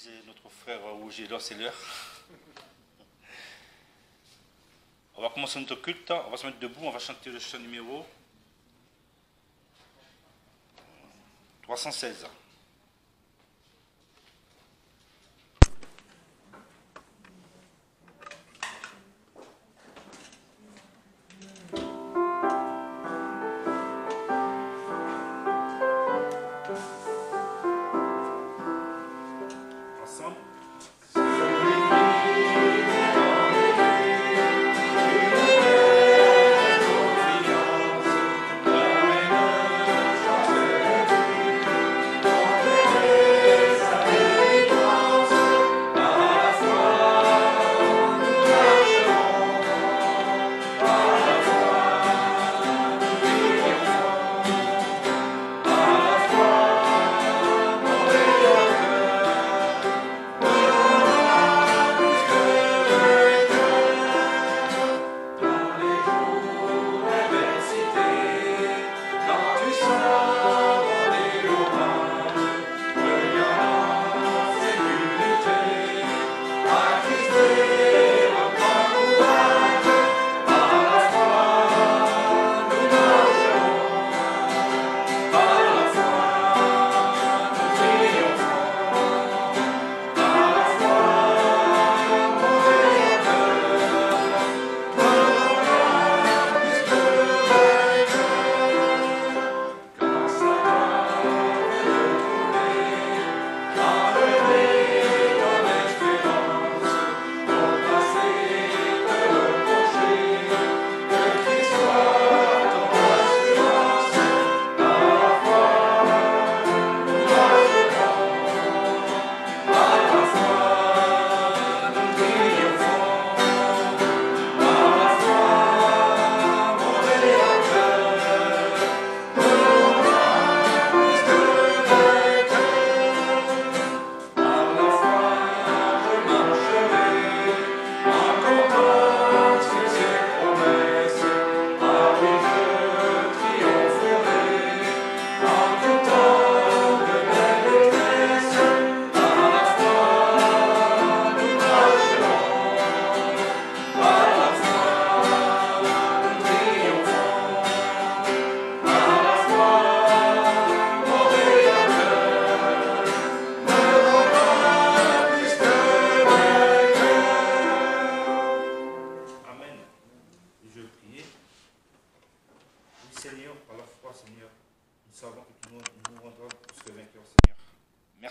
disait notre frère Roger, là c'est l'heure. On va commencer notre culte, on va se mettre debout, on va chanter le chant numéro 316.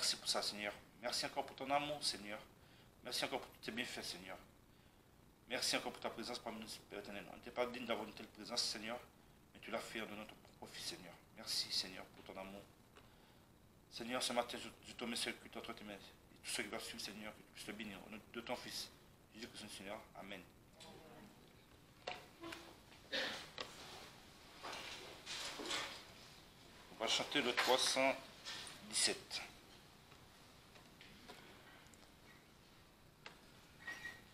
Merci pour ça, Seigneur. Merci encore pour ton amour, Seigneur. Merci encore pour tous tes bienfaits, Seigneur. Merci encore pour ta présence parmi nous, Père éternel. On n'était pas digne d'avoir une telle présence, Seigneur, mais tu l'as fait en donnant ton propre Fils, Seigneur. Merci, Seigneur, pour ton amour. Seigneur, ce matin, je te mets ce culte entre tes mains. Et tous ceux qui doivent suivre, Seigneur, que tu puisses le bénir au nom de ton Fils, Jésus-Christ, Seigneur. Amen. On va chanter le 317.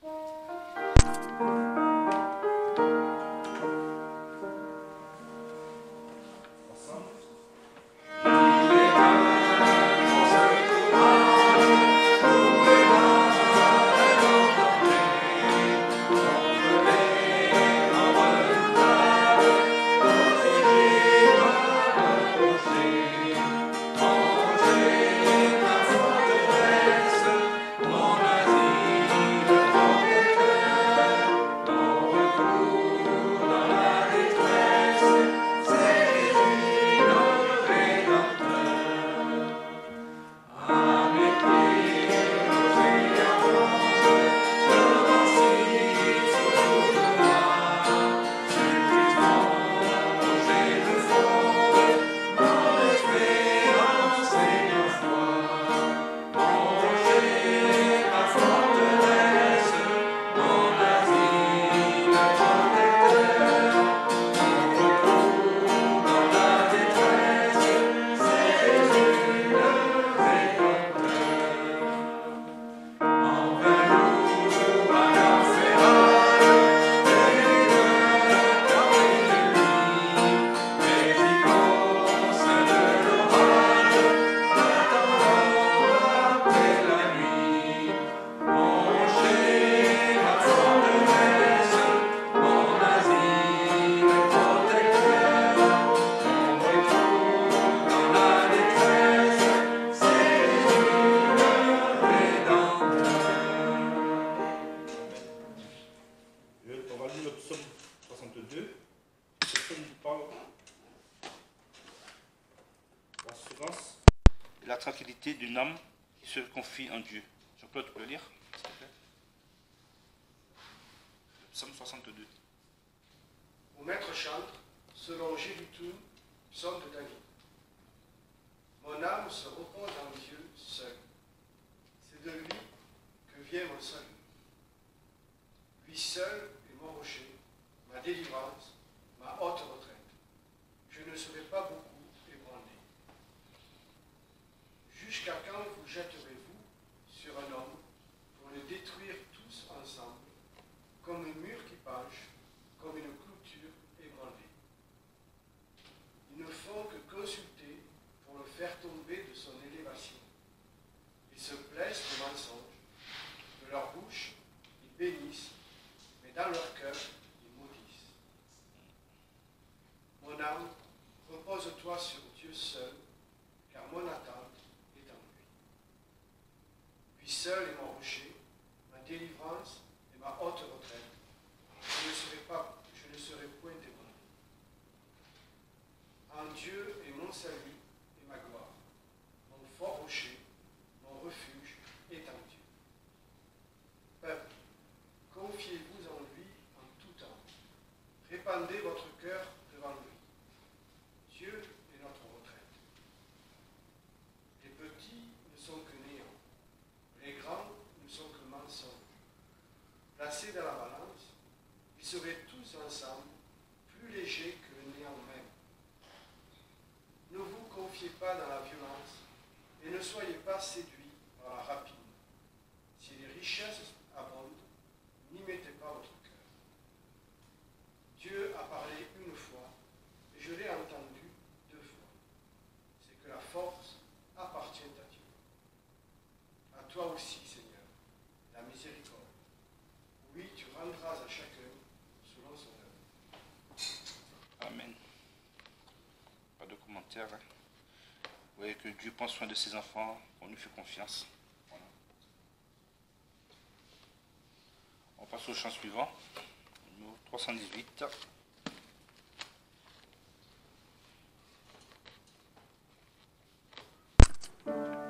Oh, d'une âme qui se confie en Dieu. Jean-Claude, tu peux le lire, s'il te plaît? Psaume 62. Mon maître chante, selon Jéduthun, psaume de David. Mon âme se repose en Dieu seul. C'est de lui que vient mon salut. Lui seul est mon rocher, ma délivrance, ma haute retraite. Je ne serai pas beaucoup ébranlé. Jusqu'à quand vous jetterez-vous sur un homme pour le détruire tous ensemble, comme un mur qui penche, comme une clôture ébranlée? Ils ne font que consulter pour le faire tomber de son élévation. Ils se plaisent de mensonges, de leur bouche, ils bénissent, mais dans leur cœur, ils maudissent. Mon âme, repose-toi sur Dieu seul, car mon attente est en lui. Lui seul est mon rocher, ma délivrance et ma haute retraite. Je ne serai point ébranlé. En Dieu est mon salut et ma gloire. Mon fort rocher, mon refuge est en Dieu. Peuple, confiez-vous en lui en tout temps. Répandez votre cœur devant lui. Dieu est notre retraite. Les petits ne sont que néant. Les grands ne sont que mensonges. Placés dans la balance, ils seraient tous ensemble plus légers que le néant même. Ne vous confiez pas dans la violence et ne soyez pas séduits par la rapine. Si les richesses abondent, n'y mettez pas votre cœur. Dieu a parlé une fois et je l'ai entendu 2 fois. C'est que la force appartient à Dieu. À toi aussi, Seigneur, la miséricorde. Oui, tu rendras à chacun selon son œuvre. Amen. Pas de commentaires. Hein. Vous voyez que Dieu prend soin de ses enfants, on lui fait confiance. Voilà. On passe au chant suivant, numéro 318. Thank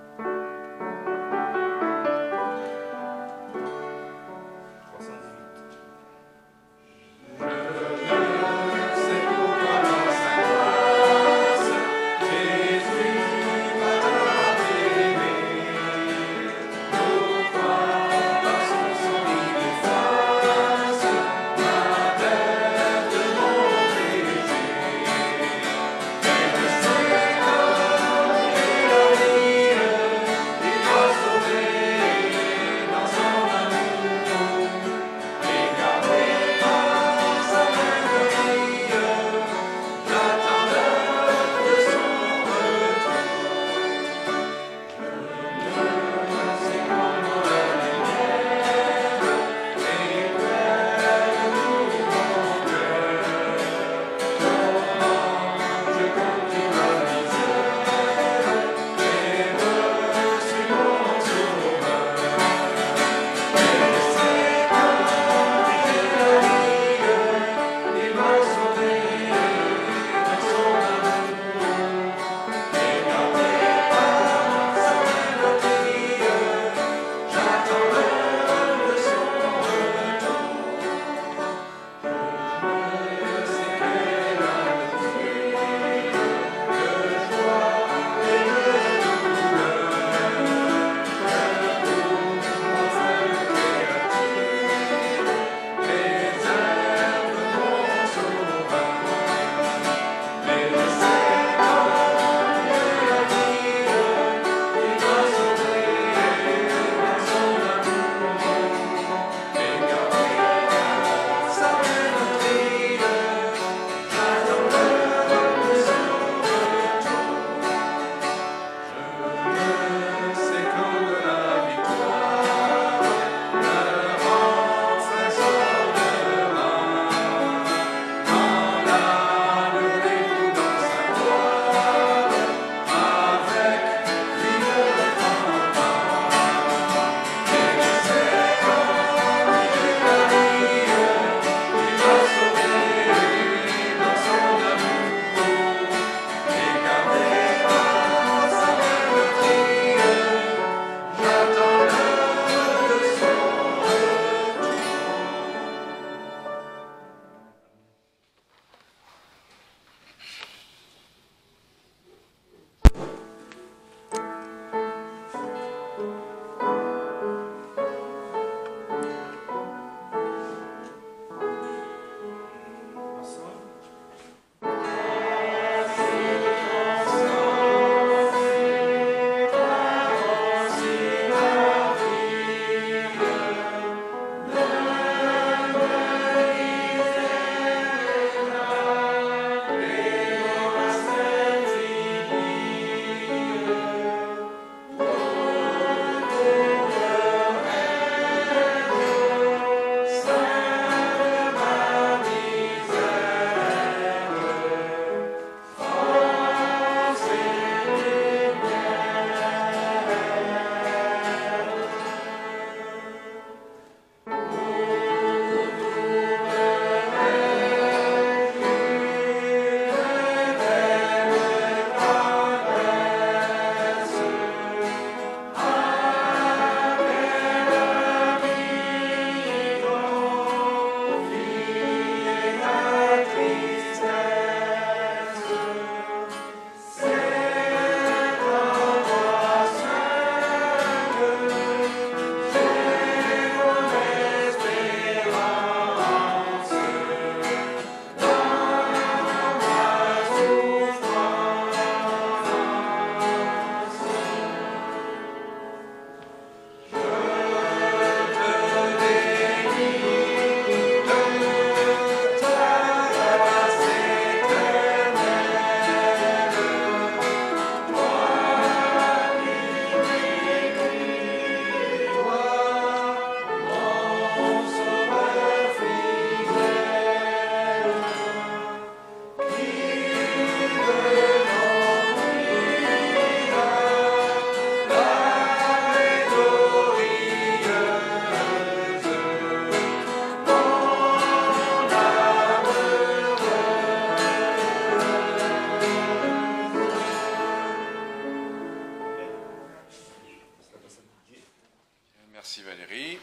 Merci Valérie.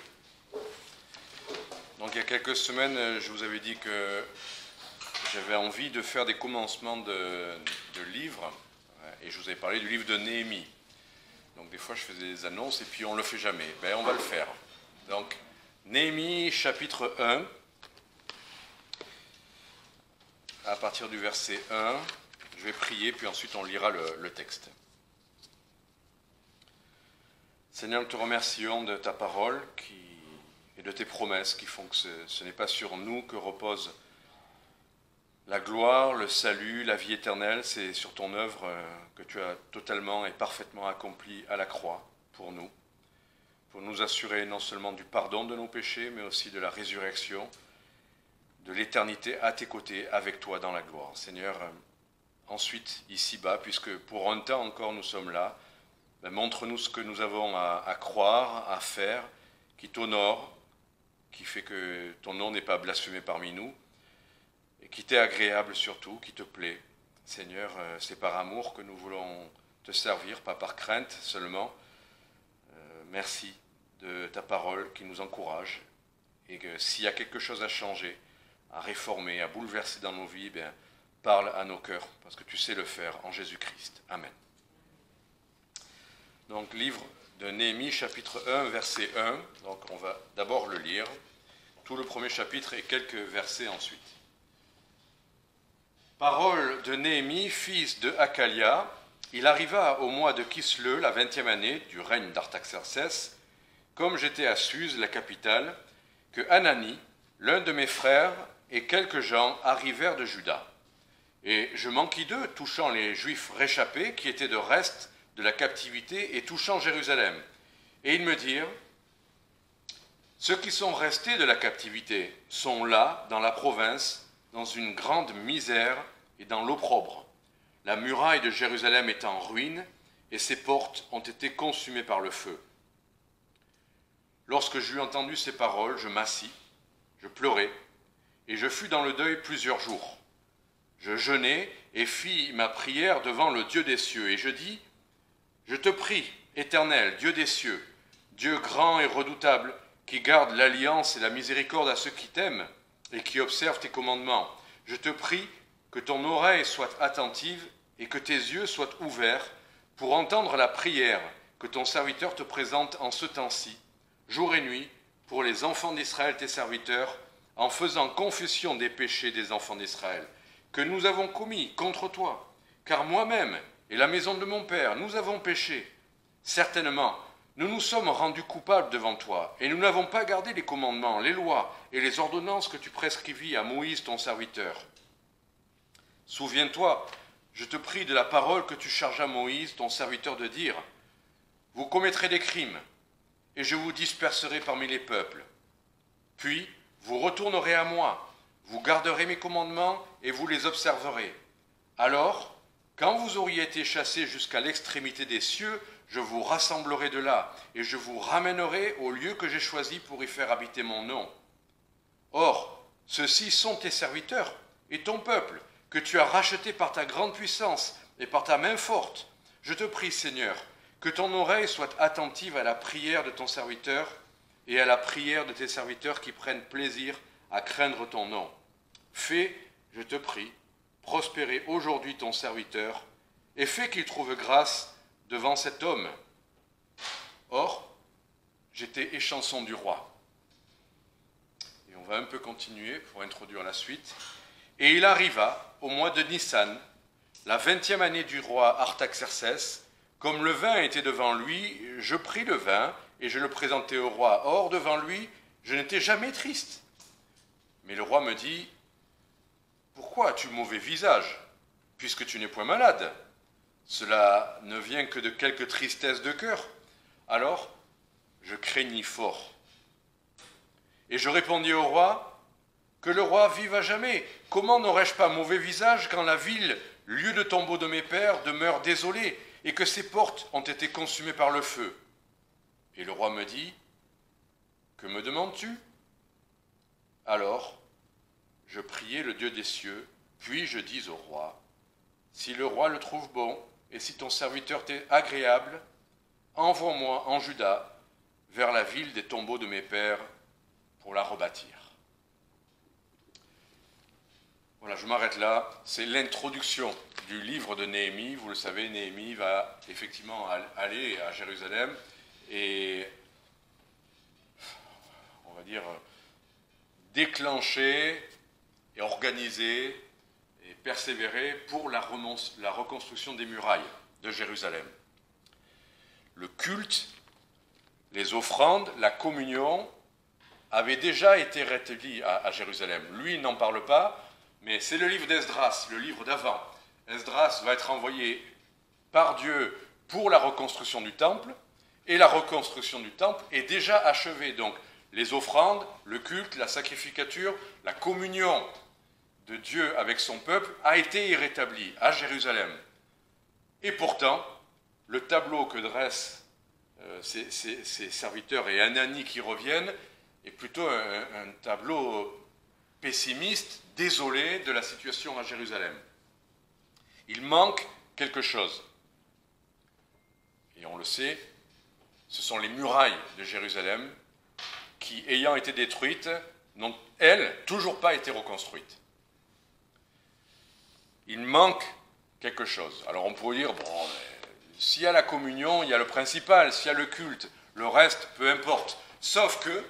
Donc il y a quelques semaines, je vous avais dit que j'avais envie de faire des commencements de livres, et je vous avais parlé du livre de Néhémie. Donc des fois je faisais des annonces et puis on ne le fait jamais. Ben, on va le faire. Donc Néhémie chapitre 1, à partir du verset 1, je vais prier puis ensuite on lira le texte. Seigneur, nous te remercions de ta parole et de tes promesses qui font que ce n'est pas sur nous que repose la gloire, le salut, la vie éternelle. C'est sur ton œuvre que tu as totalement et parfaitement accomplie à la croix pour nous assurer non seulement du pardon de nos péchés, mais aussi de la résurrection, de l'éternité à tes côtés, avec toi dans la gloire. Seigneur, ensuite, ici-bas, puisque pour un temps encore nous sommes là, montre-nous ce que nous avons à croire, à faire, qui t'honore, qui fait que ton nom n'est pas blasphémé parmi nous, et qui t'est agréable surtout, qui te plaît. Seigneur, c'est par amour que nous voulons te servir, pas par crainte seulement. Merci de ta parole qui nous encourage, et que s'il y a quelque chose à changer, à réformer, à bouleverser dans nos vies, parle à nos cœurs, parce que tu sais le faire en Jésus-Christ. Amen. Donc, livre de Néhémie, chapitre 1, verset 1. Donc, on va d'abord le lire, tout le premier chapitre et quelques versets ensuite. Parole de Néhémie, fils de Hakalia. Il arriva au mois de Kisleu, la 20e année du règne d'Artaxerxès, comme j'étais à Suse, la capitale, que Hanani, l'un de mes frères, et quelques gens arrivèrent de Juda. Et je m'enquis d'eux, touchant les Juifs réchappés qui étaient de reste de la captivité et touchant Jérusalem. Et ils me dirent, ceux qui sont restés de la captivité sont là, dans la province, dans une grande misère et dans l'opprobre. La muraille de Jérusalem est en ruine et ses portes ont été consumées par le feu. Lorsque j'eus entendu ces paroles, je m'assis, je pleurai et je fus dans le deuil plusieurs jours. Je jeûnai et fis ma prière devant le Dieu des cieux et je dis, je te prie, Éternel, Dieu des cieux, Dieu grand et redoutable, qui garde l'alliance et la miséricorde à ceux qui t'aiment et qui observent tes commandements. Je te prie que ton oreille soit attentive et que tes yeux soient ouverts pour entendre la prière que ton serviteur te présente en ce temps-ci, jour et nuit, pour les enfants d'Israël, tes serviteurs, en faisant confession des péchés des enfants d'Israël, que nous avons commis contre toi, car moi-même et la maison de mon père, nous avons péché. Certainement, nous nous sommes rendus coupables devant toi, et nous n'avons pas gardé les commandements, les lois et les ordonnances que tu prescrivis à Moïse ton serviteur. Souviens-toi, je te prie de la parole que tu chargeas Moïse ton serviteur de dire, vous commettrez des crimes, et je vous disperserai parmi les peuples. Puis, vous retournerez à moi, vous garderez mes commandements et vous les observerez. Alors, quand vous auriez été chassés jusqu'à l'extrémité des cieux, je vous rassemblerai de là, et je vous ramènerai au lieu que j'ai choisi pour y faire habiter mon nom. Or, ceux-ci sont tes serviteurs et ton peuple, que tu as racheté par ta grande puissance et par ta main forte. Je te prie, Seigneur, que ton oreille soit attentive à la prière de ton serviteur et à la prière de tes serviteurs qui prennent plaisir à craindre ton nom. Fais, je te prie, prospérer aujourd'hui ton serviteur, et fais qu'il trouve grâce devant cet homme. Or, j'étais échanson du roi. Et on va un peu continuer pour introduire la suite. Et il arriva, au mois de Nissan, la 20e année du roi Artaxerxès, comme le vin était devant lui, je pris le vin et je le présentai au roi. Or, devant lui, je n'étais jamais triste. Mais le roi me dit, pourquoi as-tu mauvais visage, puisque tu n'es point malade? Cela ne vient que de quelque tristesse de cœur. Alors, je craignis fort. Et je répondis au roi, que le roi vive à jamais. Comment n'aurais-je pas mauvais visage quand la ville, lieu de tombeau de mes pères, demeure désolée, et que ses portes ont été consumées par le feu? Et le roi me dit, que me demandes-tu? Alors, je priai le Dieu des cieux, puis je dis au roi, si le roi le trouve bon, et si ton serviteur t'est agréable, envoie-moi en Juda, vers la ville des tombeaux de mes pères pour la rebâtir. Voilà, je m'arrête là. C'est l'introduction du livre de Néhémie. Vous le savez, Néhémie va effectivement aller à Jérusalem et, on va dire, déclencher et organiser et persévérer pour la reconstruction des murailles de Jérusalem. Le culte, les offrandes, la communion avaient déjà été rétablis à Jérusalem. Lui, il n'en parle pas, mais c'est le livre d'Esdras, le livre d'avant. Esdras va être envoyé par Dieu pour la reconstruction du temple, et la reconstruction du temple est déjà achevée. Donc, les offrandes, le culte, la sacrificature, la communion de Dieu avec son peuple a été rétablie à Jérusalem. Et pourtant, le tableau que dressent ces serviteurs et Hanani qui reviennent est plutôt un tableau pessimiste, désolé de la situation à Jérusalem. Il manque quelque chose. Et on le sait, ce sont les murailles de Jérusalem qui, ayant été détruites, n'ont, elles, toujours pas été reconstruites. Il manque quelque chose. Alors on pourrait dire, bon, s'il y a la communion, il y a le principal, s'il y a le culte, le reste, peu importe. Sauf que,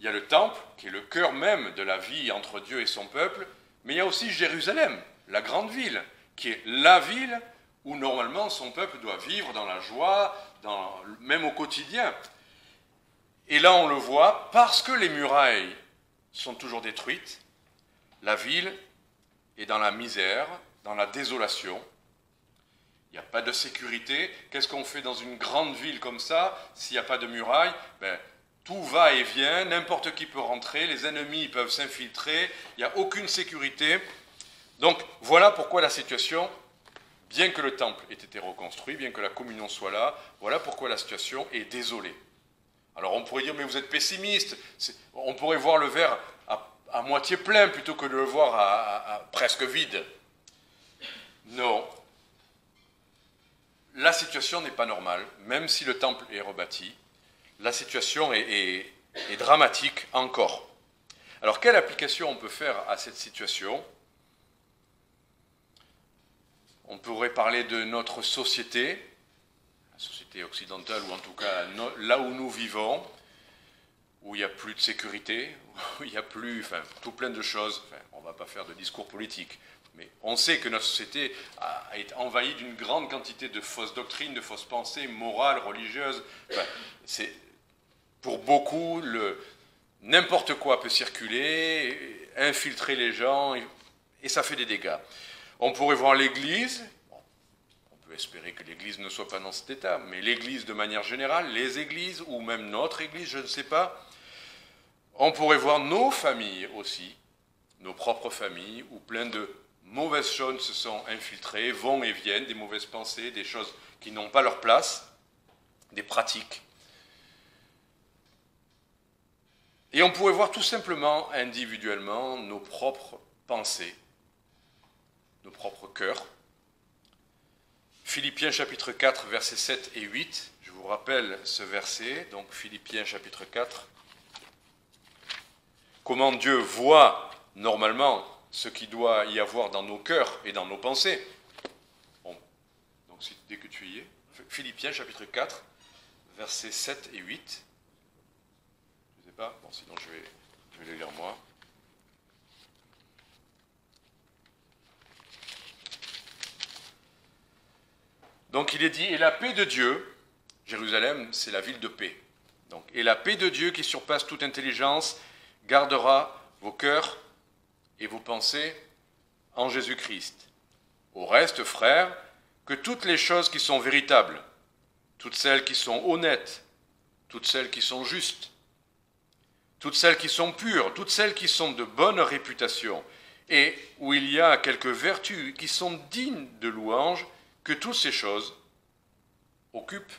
il y a le temple, qui est le cœur même de la vie entre Dieu et son peuple, mais il y a aussi Jérusalem, la grande ville, qui est la ville où normalement son peuple doit vivre dans la joie, même au quotidien. Et là on le voit, parce que les murailles sont toujours détruites, la ville est dans la misère, dans la désolation. Il n'y a pas de sécurité. Qu'est-ce qu'on fait dans une grande ville comme ça, s'il n'y a pas de murailles? Tout va et vient, n'importe qui peut rentrer, les ennemis peuvent s'infiltrer, il n'y a aucune sécurité. Donc voilà pourquoi la situation, bien que le temple ait été reconstruit, bien que la communion soit là, voilà pourquoi la situation est désolée. Alors on pourrait dire, mais vous êtes pessimiste, on pourrait voir le verre à moitié plein plutôt que de le voir à presque vide. Non. La situation n'est pas normale, même si le temple est rebâti. La situation est dramatique encore. Alors, quelle application on peut faire à cette situation? On pourrait parler de notre société, la société occidentale, ou en tout cas là où nous vivons, où il n'y a plus de sécurité, où il n'y a plus, tout plein de choses. On ne va pas faire de discours politique, mais on sait que notre société a été envahie d'une grande quantité de fausses doctrines, de fausses pensées morales, religieuses. Pour beaucoup, n'importe quoi peut circuler, infiltrer les gens, et ça fait des dégâts. On pourrait voir l'Église, on peut espérer que l'Église ne soit pas dans cet état, mais l'Église de manière générale, les églises, ou même notre Église, je ne sais pas. On pourrait voir nos familles aussi, nos propres familles, où plein de mauvaises choses se sont infiltrées, vont et viennent, des mauvaises pensées, des choses qui n'ont pas leur place, des pratiques. Et on pourrait voir tout simplement, individuellement, nos propres pensées, nos propres cœurs. Philippiens chapitre 4, versets 7 et 8, je vous rappelle ce verset, donc Philippiens chapitre 4. Comment Dieu voit normalement ce qu'il doit y avoir dans nos cœurs et dans nos pensées. Bon, donc dès que tu y es, Philippiens chapitre 4, versets 7 et 8. Je ne sais pas, bon, sinon je vais le lire moi. Donc il est dit, et la paix de Dieu, Jérusalem, c'est la ville de paix. Donc, et la paix de Dieu qui surpasse toute intelligence gardera vos cœurs et vos pensées en Jésus-Christ. Au reste, frères, que toutes les choses qui sont véritables, toutes celles qui sont honnêtes, toutes celles qui sont justes, toutes celles qui sont pures, toutes celles qui sont de bonne réputation, et où il y a quelques vertus qui sont dignes de louange, que toutes ces choses occupent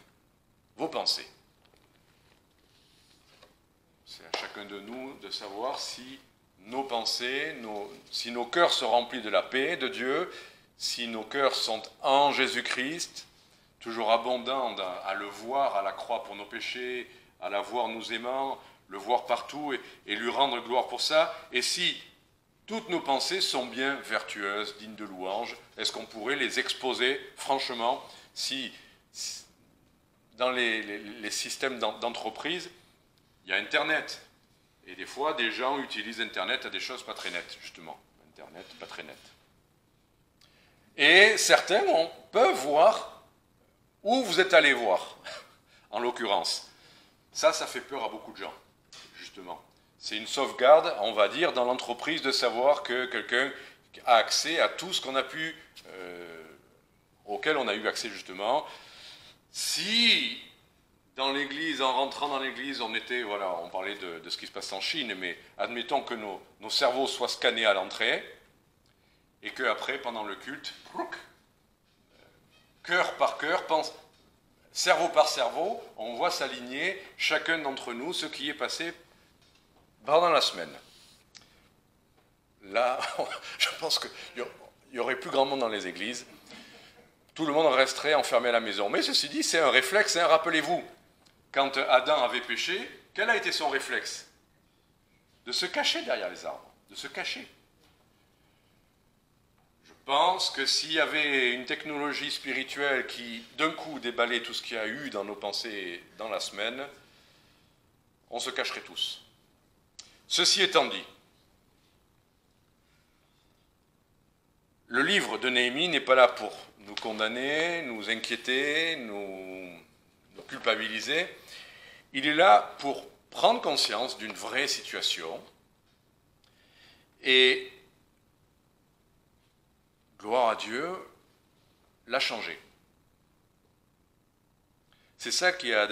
vos pensées. C'est à chacun de nous de savoir si nos pensées, si nos cœurs sont remplis de la paix de Dieu, si nos cœurs sont en Jésus-Christ, toujours abondant à le voir à la croix pour nos péchés, à la voir nous aimant, le voir partout et lui rendre gloire pour ça. Et si toutes nos pensées sont bien vertueuses, dignes de louange, est-ce qu'on pourrait les exposer franchement si dans les systèmes d'entreprise, il y a Internet. Et des fois, des gens utilisent Internet à des choses pas très nettes, justement. Internet, pas très net. Et certains peuvent voir où vous êtes allé voir, en l'occurrence. Ça fait peur à beaucoup de gens, justement. C'est une sauvegarde, on va dire, dans l'entreprise de savoir que quelqu'un a accès à tout ce qu'on a pu, auquel on a eu accès, justement. Si, dans l'église, en rentrant dans l'église, on parlait de ce qui se passe en Chine, mais admettons que nos cerveaux soient scannés à l'entrée, et qu'après, pendant le culte, cœur par cœur, cerveau par cerveau, on voit s'aligner chacun d'entre nous ce qui est passé pendant la semaine. Là, je pense qu'il y aurait plus grand monde dans les églises. Tout le monde resterait enfermé à la maison. Mais ceci dit, c'est un réflexe. Rappelez-vous, quand Adam avait péché, quel a été son réflexe? De se cacher derrière les arbres, de se cacher. Je pense que s'il y avait une technologie spirituelle qui, d'un coup, déballait tout ce qu'il y a eu dans nos pensées dans la semaine, on se cacherait tous. Ceci étant dit, le livre de Néhémie n'est pas là pour nous condamner, nous inquiéter, nous culpabiliser. Il est là pour prendre conscience d'une vraie situation et, gloire à Dieu, la changer. C'est ça qu'il y a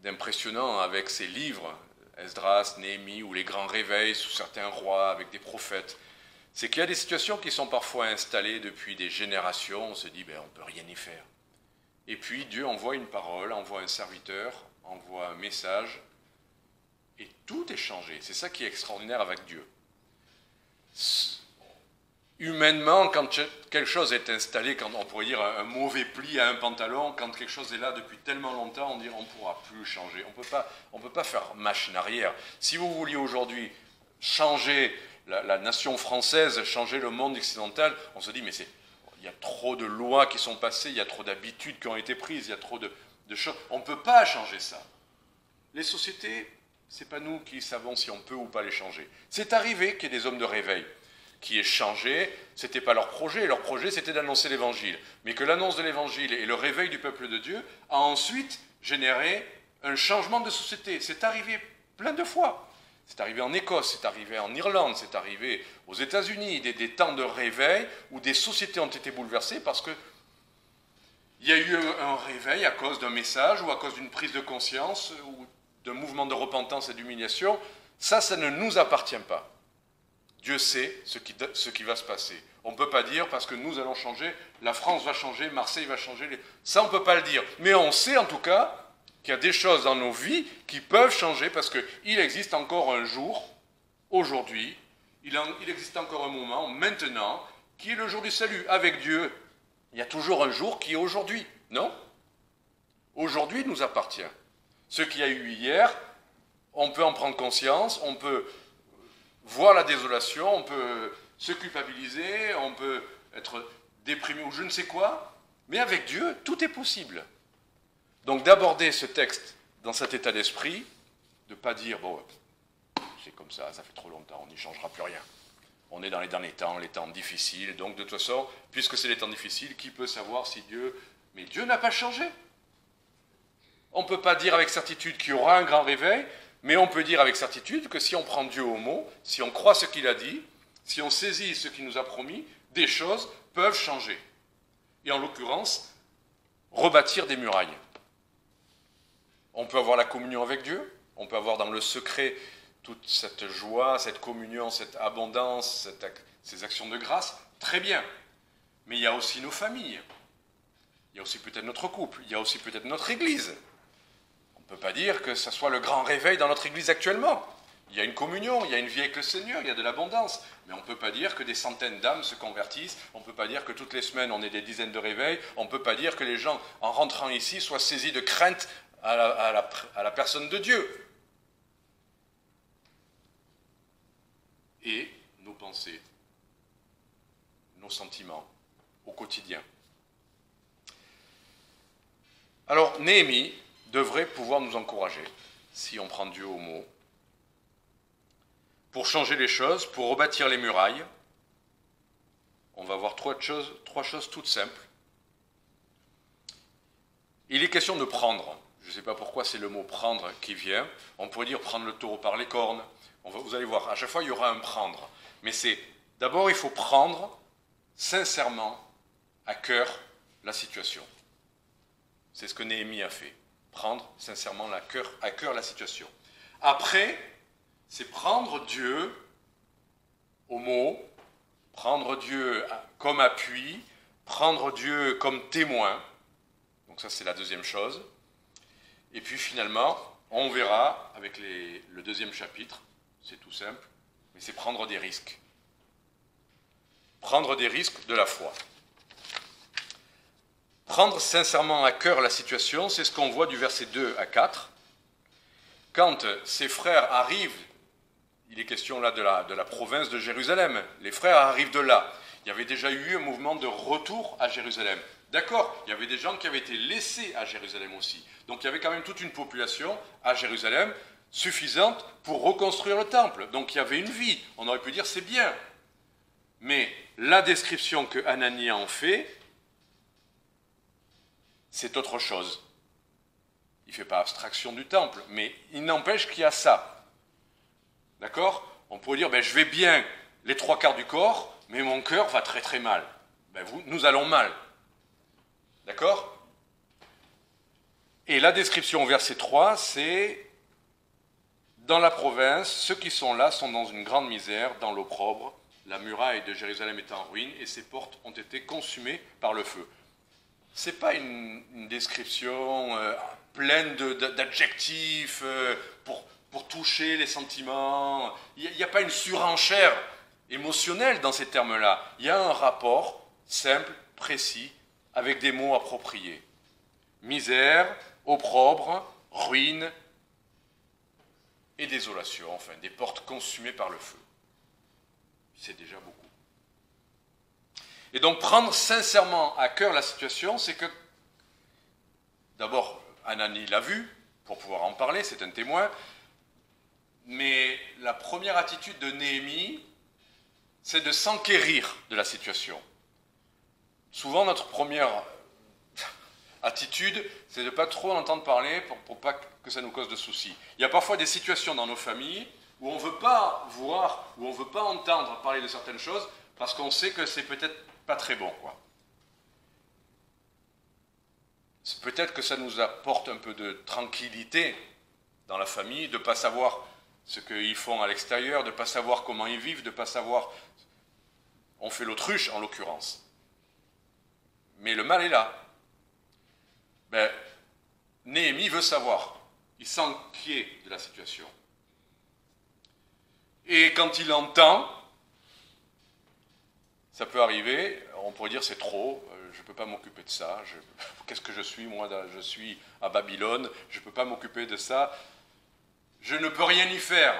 d'impressionnant avec ces livres, Esdras, Néhémie, ou les grands réveils sous certains rois avec des prophètes. C'est qu'il y a des situations qui sont parfois installées depuis des générations, on se dit, on ne peut rien y faire. Et puis Dieu envoie une parole, envoie un serviteur, envoie un message, et tout est changé. C'est ça qui est extraordinaire avec Dieu. Humainement, quand quelque chose est installé, quand on pourrait dire un mauvais pli à un pantalon, quand quelque chose est là depuis tellement longtemps, on dit on ne pourra plus changer. On peut pas faire machine arrière. Si vous vouliez aujourd'hui changer la nation française, changer le monde occidental, on se dit mais il y a trop de lois qui sont passées, il y a trop d'habitudes qui ont été prises, il y a trop de choses. On ne peut pas changer ça. Les sociétés, ce n'est pas nous qui savons si on peut ou pas les changer. C'est arrivé qu'il y ait des hommes de réveil qui aient changé, ce n'était pas leur projet c'était d'annoncer l'évangile. Mais que l'annonce de l'évangile et le réveil du peuple de Dieu a ensuite généré un changement de société. C'est arrivé plein de fois. C'est arrivé en Écosse, c'est arrivé en Irlande, c'est arrivé aux États-Unis, des temps de réveil où des sociétés ont été bouleversées parce que il y a eu un réveil à cause d'un message ou à cause d'une prise de conscience ou d'un mouvement de repentance et d'humiliation. Ça ne nous appartient pas. Dieu sait ce qui va se passer. On ne peut pas dire parce que nous allons changer, la France va changer, Marseille va changer. Ça, on ne peut pas le dire. Mais on sait en tout cas qu'il y a des choses dans nos vies qui peuvent changer parce qu'il existe encore un jour, aujourd'hui, il existe encore un moment, maintenant, qui est le jour du salut. Avec Dieu, il y a toujours un jour qui est aujourd'hui, non? Aujourd'hui nous appartient. Ce qu'il y a eu hier, on peut en prendre conscience, on peut voir la désolation, on peut se culpabiliser, on peut être déprimé ou je ne sais quoi, mais avec Dieu, tout est possible. Donc d'aborder ce texte dans cet état d'esprit, de ne pas dire, bon, c'est comme ça fait trop longtemps, on n'y changera plus rien. On est dans les derniers temps, les temps difficiles, donc de toute façon, puisque c'est les temps difficiles, qui peut savoir si Dieu... Mais Dieu n'a pas changé. On ne peut pas dire avec certitude qu'il y aura un grand réveil, mais on peut dire avec certitude que si on prend Dieu au mot, si on croit ce qu'il a dit, si on saisit ce qu'il nous a promis, des choses peuvent changer. Et en l'occurrence, rebâtir des murailles. On peut avoir la communion avec Dieu, on peut avoir dans le secret toute cette joie, cette communion, cette abondance, ces actions de grâce, très bien. Mais il y a aussi nos familles, il y a aussi peut-être notre couple, il y a aussi peut-être notre Église. On ne peut pas dire que ce soit le grand réveil dans notre Église actuellement. Il y a une communion, il y a une vie avec le Seigneur, il y a de l'abondance. Mais on ne peut pas dire que des centaines d'âmes se convertissent, on ne peut pas dire que toutes les semaines on ait des dizaines de réveils, on ne peut pas dire que les gens, en rentrant ici, soient saisis de crainte à la personne de Dieu. Et nos pensées, nos sentiments au quotidien. Alors, Néhémie devrait pouvoir nous encourager, si on prend Dieu au mot, pour changer les choses, pour rebâtir les murailles. On va voir trois choses toutes simples. Il est question de prendre. Je ne sais pas pourquoi c'est le mot prendre qui vient. On pourrait dire prendre le taureau par les cornes. Vous allez voir, à chaque fois il y aura un prendre. Mais c'est, d'abord il faut prendre sincèrement à cœur la situation. C'est ce que Néhémie a fait. Prendre sincèrement à cœur la situation. Après, c'est prendre Dieu au mot, prendre Dieu comme appui, prendre Dieu comme témoin. Donc ça, c'est la deuxième chose. Et puis finalement, on verra avec le deuxième chapitre, c'est tout simple, mais c'est prendre des risques. Prendre des risques de la foi. Prendre sincèrement à cœur la situation, c'est ce qu'on voit du verset 2 à 4. Quand ses frères arrivent, il est question là de la province de Jérusalem, les frères arrivent de là. Il y avait déjà eu un mouvement de retour à Jérusalem. D'accord, il y avait des gens qui avaient été laissés à Jérusalem aussi. Donc il y avait quand même toute une population à Jérusalem suffisante pour reconstruire le temple. Donc il y avait une vie, on aurait pu dire c'est bien. Mais la description que Ananie en fait, c'est autre chose. Il ne fait pas abstraction du temple, mais il n'empêche qu'il y a ça. D'accord? On pourrait dire, je vais bien les trois quarts du corps, mais mon cœur va très très mal. Nous allons mal. D'accord? Et la description au verset 3, c'est dans la province, ceux qui sont là sont dans une grande misère, dans l'opprobre. La muraille de Jérusalem est en ruine et ses portes ont été consumées par le feu. Ce n'est pas une description pleine d'adjectifs pour toucher les sentiments. Il n'y a pas une surenchère émotionnelle dans ces termes-là. Il y a un rapport simple, précis, avec des mots appropriés. Misère, opprobre, ruine et désolation, enfin, des portes consumées par le feu. C'est déjà beaucoup. Et donc, prendre sincèrement à cœur la situation, c'est que, d'abord, Ananie l'a vu, pour pouvoir en parler, c'est un témoin, mais la première attitude de Néhémie, c'est de s'enquérir de la situation. Souvent, notre première attitude, c'est de ne pas trop en entendre parler pour pas que ça nous cause de soucis. Il y a parfois des situations dans nos familles où on ne veut pas voir, où on ne veut pas entendre parler de certaines choses, parce qu'on sait que c'est peut-être pas très bon, quoi. Peut-être que ça nous apporte un peu de tranquillité dans la famille, de ne pas savoir ce qu'ils font à l'extérieur, de ne pas savoir comment ils vivent, de ne pas savoir... On fait l'autruche, en l'occurrence. Mais le mal est là. Néhémie veut savoir. Il s'inquiète de la situation. Et quand il entend, ça peut arriver, on pourrait dire c'est trop, je ne peux pas m'occuper de ça, qu'est-ce que je suis, moi, je suis à Babylone, je ne peux pas m'occuper de ça, je ne peux rien y faire.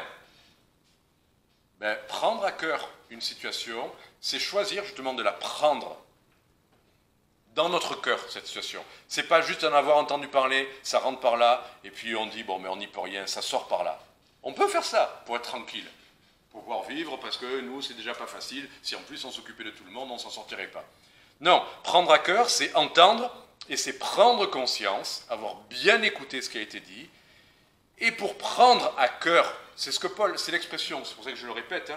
Prendre à cœur une situation, c'est choisir justement de la prendre dans notre cœur, cette situation. Ce n'est pas juste en avoir entendu parler, ça rentre par là, et puis on dit, mais on n'y peut rien, ça sort par là. On peut faire ça pour être tranquille, pour pouvoir vivre, parce que nous, c'est déjà pas facile, si en plus on s'occupait de tout le monde, on ne s'en sortirait pas. Non, prendre à cœur, c'est entendre, et c'est prendre conscience, avoir bien écouté ce qui a été dit, et pour prendre à cœur, c'est ce que Paul, c'est l'expression, c'est pour ça que je le répète,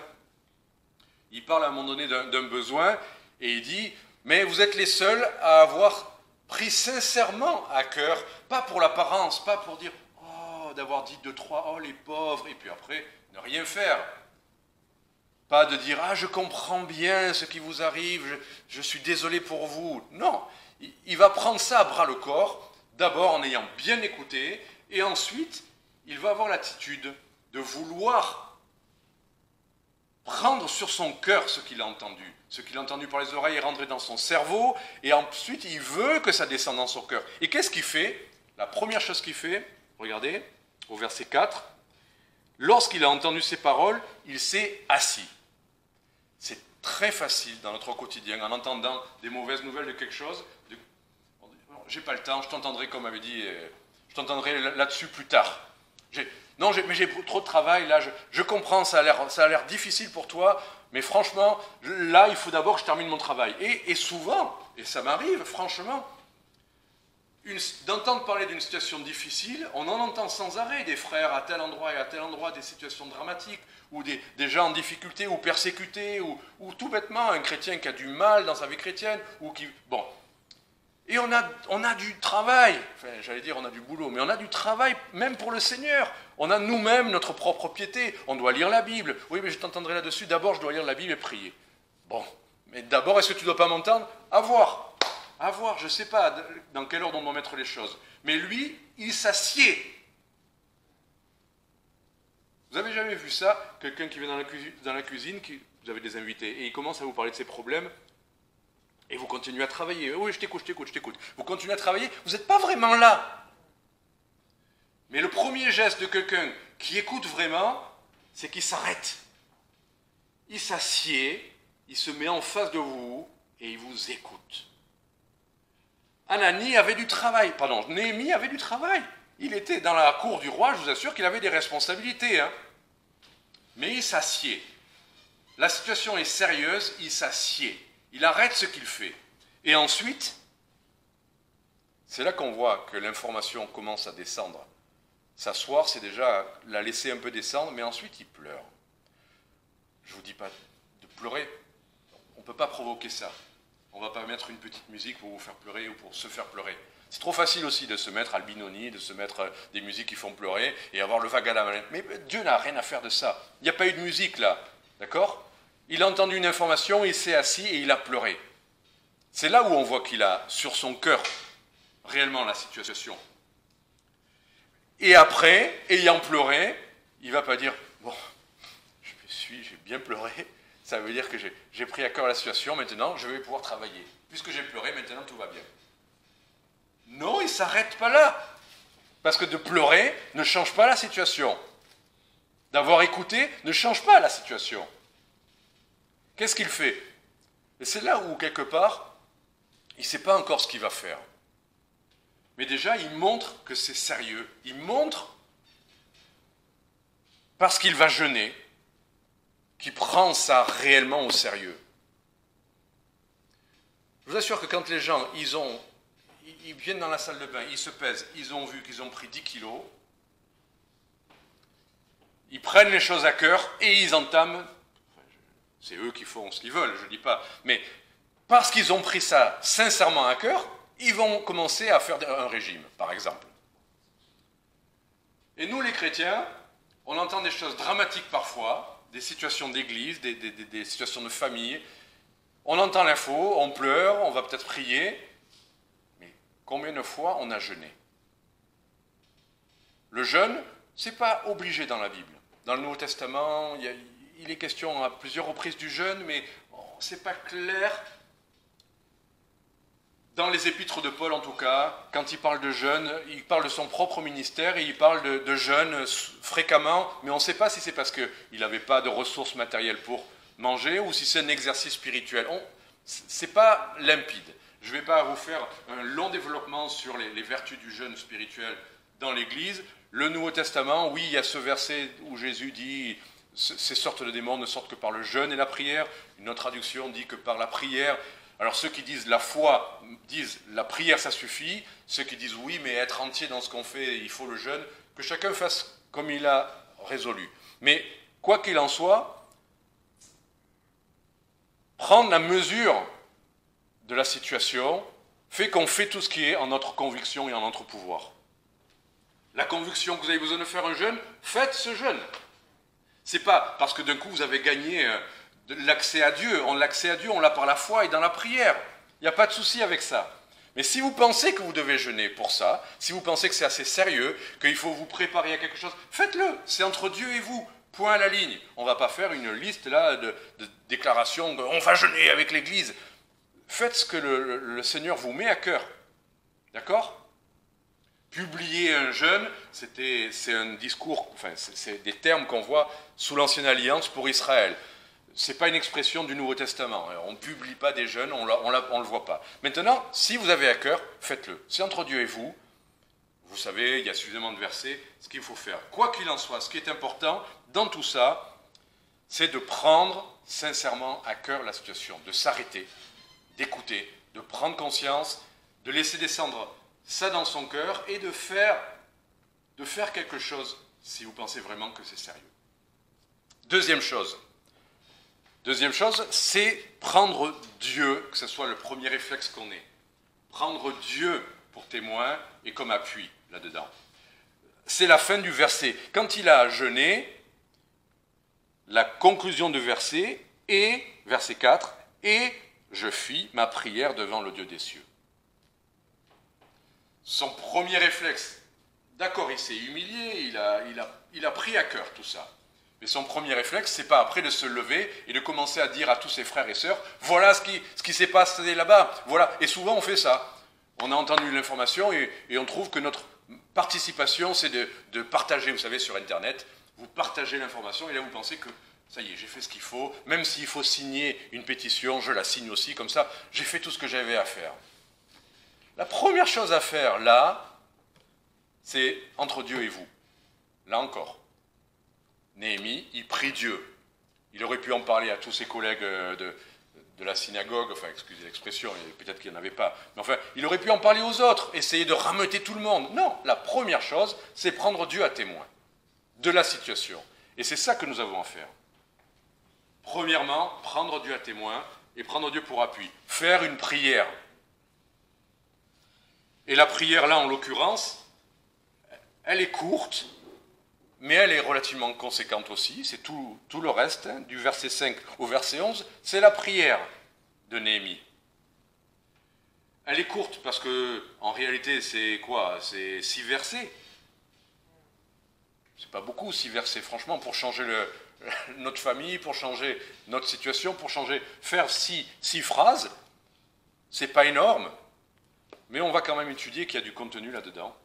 il parle à un moment donné d'un besoin, et il dit, mais vous êtes les seuls à avoir pris sincèrement à cœur, pas pour l'apparence, pas pour dire, d'avoir dit 2, 3, les pauvres, et puis après, ne rien faire. Pas de dire, je comprends bien ce qui vous arrive, je suis désolé pour vous. Non, il va prendre ça à bras le corps, d'abord en ayant bien écouté, et ensuite, il va avoir l'attitude de vouloir prendre sur son cœur ce qu'il a entendu. Ce qu'il a entendu par les oreilles est rentré dans son cerveau, et ensuite il veut que ça descende dans son cœur. Et qu'est-ce qu'il fait? La première chose qu'il fait, regardez, au verset 4, lorsqu'il a entendu ces paroles, il s'est assis. C'est très facile dans notre quotidien, en entendant des mauvaises nouvelles de quelque chose, j'ai pas le temps, je t'entendrai, comme avait dit, je t'entendrai là-dessus plus tard. Mais j'ai trop de travail, là, je comprends, ça a l'air difficile pour toi, mais franchement, là, il faut d'abord que je termine mon travail. Et souvent, et ça m'arrive, franchement, d'entendre parler d'une situation difficile, on en entend sans arrêt, des frères à tel endroit et à tel endroit, des situations dramatiques, ou des gens en difficulté, ou persécutés, ou tout bêtement, un chrétien qui a du mal dans sa vie chrétienne, ou qui... Bon. Et on a du travail, enfin j'allais dire on a du boulot, mais on a du travail même pour le Seigneur. On a nous-mêmes notre propre piété, on doit lire la Bible. Oui, mais je t'entendrai là-dessus, d'abord je dois lire la Bible et prier. Bon, mais d'abord, est-ce que tu ne dois pas m'entendre? À voir, je ne sais pas dans quel ordre on doit mettre les choses. Mais lui, il s'assied. Vous avez jamais vu ça? Quelqu'un qui vient dans la cuisine, vous avez des invités, et il commence à vous parler de ses problèmes, et vous continuez à travailler. Oui, je t'écoute. Vous continuez à travailler, vous n'êtes pas vraiment là. Mais le premier geste de quelqu'un qui écoute vraiment, c'est qu'il s'arrête. Il s'assied, il se met en face de vous, et il vous écoute. Néhémie avait du travail. Il était dans la cour du roi, je vous assure qu'il avait des responsabilités. Hein. Mais il s'assied. La situation est sérieuse, il s'assied. Il arrête ce qu'il fait. Et ensuite, c'est là qu'on voit que l'information commence à descendre. S'asseoir, c'est déjà la laisser un peu descendre, mais ensuite il pleure. Je ne vous dis pas de pleurer. On ne peut pas provoquer ça. On ne va pas mettre une petite musique pour vous faire pleurer ou pour se faire pleurer. C'est trop facile aussi de se mettre Albinoni, de se mettre des musiques qui font pleurer et avoir le vague à la main. Mais Dieu n'a rien à faire de ça. Il n'y a pas eu de musique là. D'accord ? Il a entendu une information, il s'est assis et il a pleuré. C'est là où on voit qu'il a sur son cœur réellement la situation. Et après, ayant pleuré, il ne va pas dire « Bon, j'ai bien pleuré, ça veut dire que j'ai pris à cœur la situation, maintenant je vais pouvoir travailler. Puisque j'ai pleuré, maintenant tout va bien. » Non, il ne s'arrête pas là. Parce que de pleurer ne change pas la situation. D'avoir écouté ne change pas la situation. Qu'est-ce qu'il fait? Et c'est là où, quelque part, il ne sait pas encore ce qu'il va faire. Mais déjà, il montre que c'est sérieux. Il montre, parce qu'il va jeûner, qu'il prend ça réellement au sérieux. Je vous assure que quand les gens, ils viennent dans la salle de bain, ils se pèsent, ils ont vu qu'ils ont pris 10 kilos, ils prennent les choses à cœur et ils entament. C'est eux qui font ce qu'ils veulent, je ne dis pas. Mais parce qu'ils ont pris ça sincèrement à cœur, ils vont commencer à faire un régime, par exemple. Et nous, les chrétiens, on entend des choses dramatiques parfois, des situations d'église, des situations de famille. On entend l'info, on pleure, on va peut-être prier. Mais combien de fois on a jeûné? Le jeûne, ce n'est pas obligé dans la Bible. Dans le Nouveau Testament, il est question à plusieurs reprises du jeûne, mais ce n'est pas clair. Dans les épîtres de Paul, en tout cas, quand il parle de jeûne, il parle de son propre ministère et il parle de jeûne fréquemment, mais on ne sait pas si c'est parce qu'il n'avait pas de ressources matérielles pour manger ou si c'est un exercice spirituel. Ce n'est pas limpide. Je ne vais pas vous faire un long développement sur les vertus du jeûne spirituel dans l'Église. Le Nouveau Testament, oui, il y a ce verset où Jésus dit « Ces sortes de démons ne sortent que par le jeûne et la prière ». Une autre traduction dit que par la prière. Alors ceux qui disent la foi disent la prière ça suffit, ceux qui disent oui mais être entier dans ce qu'on fait il faut le jeûne, que chacun fasse comme il a résolu. Mais quoi qu'il en soit, prendre la mesure de la situation fait qu'on fait tout ce qui est en notre conviction et en notre pouvoir. La conviction que vous avez besoin de faire un jeûne, faites ce jeûne. C'est pas parce que d'un coup vous avez gagné l'accès à Dieu. L'accès à Dieu, on l'a par la foi et dans la prière. Il n'y a pas de souci avec ça. Mais si vous pensez que vous devez jeûner pour ça, si vous pensez que c'est assez sérieux, qu'il faut vous préparer à quelque chose, faites-le. C'est entre Dieu et vous. Point à la ligne. On ne va pas faire une liste là de déclarations, on va jeûner avec l'Église. Faites ce que le Seigneur vous met à cœur. D'accord ? Publier un jeûne, c'est un discours, enfin, c'est des termes qu'on voit sous l'Ancienne Alliance pour Israël. Ce n'est pas une expression du Nouveau Testament. On ne publie pas des jeûnes, on ne le voit pas. Maintenant, si vous avez à cœur, faites-le. C'est entre Dieu et vous. Vous savez, il y a suffisamment de versets, ce qu'il faut faire. Quoi qu'il en soit, ce qui est important dans tout ça, c'est de prendre sincèrement à cœur la situation, de s'arrêter, d'écouter, de prendre conscience, de laisser descendre ça dans son cœur et de faire quelque chose si vous pensez vraiment que c'est sérieux. Deuxième chose, c'est prendre Dieu, que ce soit le premier réflexe qu'on ait. Prendre Dieu pour témoin et comme appui là-dedans. C'est la fin du verset. Quand il a jeûné, la conclusion du verset est, verset 4, « Et je fis ma prière devant le Dieu des cieux. » Son premier réflexe, d'accord, il s'est humilié, il a pris à cœur tout ça. Mais son premier réflexe, c'est pas après de se lever et de commencer à dire à tous ses frères et sœurs, voilà ce qui s'est passé là-bas, voilà. Et souvent on fait ça. On a entendu l'information et on trouve que notre participation, c'est de partager, vous savez, sur Internet, vous partagez l'information et là vous pensez que ça y est, j'ai fait ce qu'il faut, même s'il faut signer une pétition, je la signe aussi, comme ça, j'ai fait tout ce que j'avais à faire. La première chose à faire, là, c'est entre Dieu et vous. Là encore. Néhémie, il prie Dieu. Il aurait pu en parler à tous ses collègues de la synagogue, enfin, excusez l'expression, peut-être qu'il n'y en avait pas, mais enfin, il aurait pu en parler aux autres, essayer de rameuter tout le monde. Non, la première chose, c'est prendre Dieu à témoin de la situation. Et c'est ça que nous avons à faire. Premièrement, prendre Dieu à témoin et prendre Dieu pour appui. Faire une prière. Et la prière, là, en l'occurrence, elle est courte, mais elle est relativement conséquente aussi. C'est tout le reste, hein, du verset 5 au verset 11, c'est la prière de Néhémie. Elle est courte parce que, en réalité, c'est quoi? C'est 6 versets. C'est pas beaucoup, 6 versets, franchement, pour changer notre famille, pour changer notre situation, pour faire 6 phrases, c'est pas énorme. Mais on va quand même étudier qu'il y a du contenu là-dedans.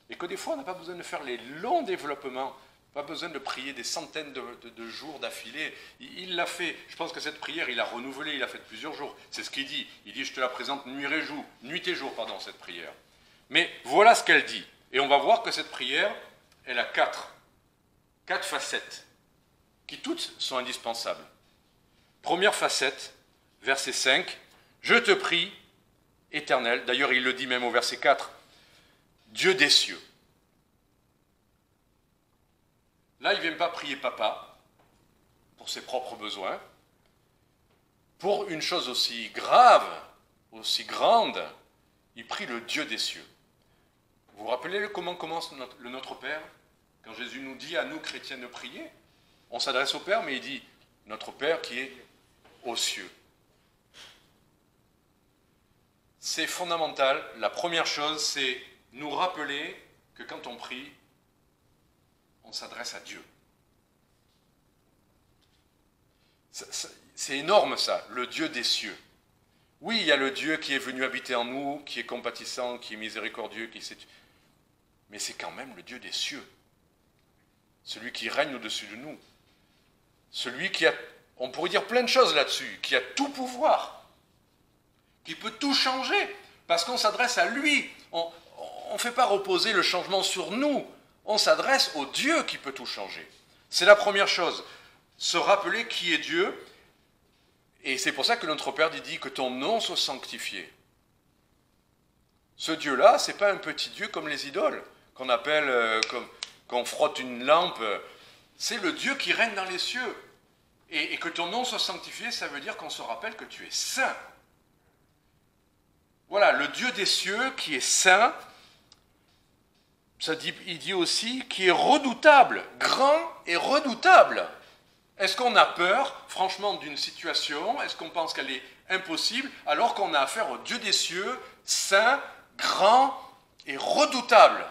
Et que des fois, on n'a pas besoin de faire les longs développements, pas besoin de prier des centaines de jours d'affilée. Il l'a fait. Je pense que cette prière, il l'a renouvelée, il l'a faite plusieurs jours. C'est ce qu'il dit. Il dit, je te la présente nuit et jour, cette prière. Mais voilà ce qu'elle dit. Et on va voir que cette prière, elle a 4 facettes, qui toutes sont indispensables. Première facette, verset 5, « Je te prie, Éternel », d'ailleurs il le dit même au verset 4, « Dieu des cieux ». Là, il ne vient pas prier papa pour ses propres besoins. Pour une chose aussi grave, aussi grande, il prie le Dieu des cieux. Vous vous rappelez comment commence le Notre Père? Quand Jésus nous dit à nous, chrétiens, de prier, on s'adresse au Père, mais il dit « Notre Père qui est aux cieux ». C'est fondamental. La première chose, c'est nous rappeler que quand on prie, on s'adresse à Dieu. C'est énorme ça, le Dieu des cieux. Oui, il y a le Dieu qui est venu habiter en nous, qui est compatissant, qui est miséricordieux, mais c'est quand même le Dieu des cieux. Celui qui règne au-dessus de nous. Celui qui a, on pourrait dire plein de choses là-dessus, qui a tout pouvoir, qui peut tout changer, parce qu'on s'adresse à lui. On ne fait pas reposer le changement sur nous, on s'adresse au Dieu qui peut tout changer. C'est la première chose, se rappeler qui est Dieu, et c'est pour ça que notre Père dit que ton nom soit sanctifié. Ce Dieu-là, ce n'est pas un petit Dieu comme les idoles, qu'on appelle, qu'on frotte une lampe, c'est le Dieu qui règne dans les cieux. Et que ton nom soit sanctifié, ça veut dire qu'on se rappelle que tu es saint. Voilà, le Dieu des cieux qui est saint, il dit aussi qui est redoutable, grand et redoutable. Est-ce qu'on a peur, franchement, d'une situation? Est-ce qu'on pense qu'elle est impossible, alors qu'on a affaire au Dieu des cieux saint, grand et redoutable.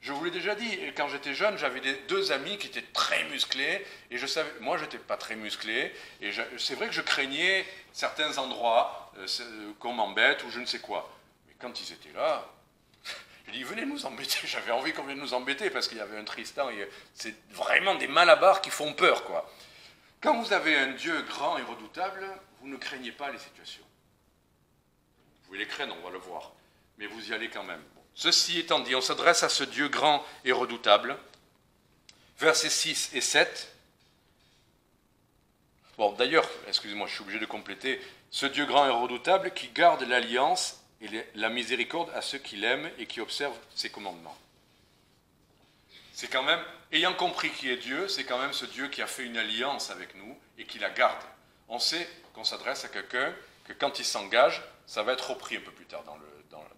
Je vous l'ai déjà dit, quand j'étais jeune, j'avais deux amis qui étaient très musclés, et je savais, moi je n'étais pas très musclé, et c'est vrai que je craignais certains endroits qu'on m'embête ou je ne sais quoi. Mais quand ils étaient là, je dis venez nous embêter, j'avais envie qu'on vienne nous embêter, parce qu'il y avait un Tristan, et c'est vraiment des malabars qui font peur, quoi. Quand vous avez un Dieu grand et redoutable, vous ne craignez pas les situations. Vous pouvez les craindre, on va le voir, mais vous y allez quand même. Ceci étant dit, on s'adresse à ce Dieu grand et redoutable. Versets 6 et 7. Bon, d'ailleurs, excusez-moi, je suis obligé de compléter. Ce Dieu grand et redoutable qui garde l'alliance et la miséricorde à ceux qui l'aiment et qui observent ses commandements. C'est quand même, ayant compris qui est Dieu, c'est quand même ce Dieu qui a fait une alliance avec nous et qui la garde. On sait qu'on s'adresse à quelqu'un que quand il s'engage, ça va être repris un peu plus tard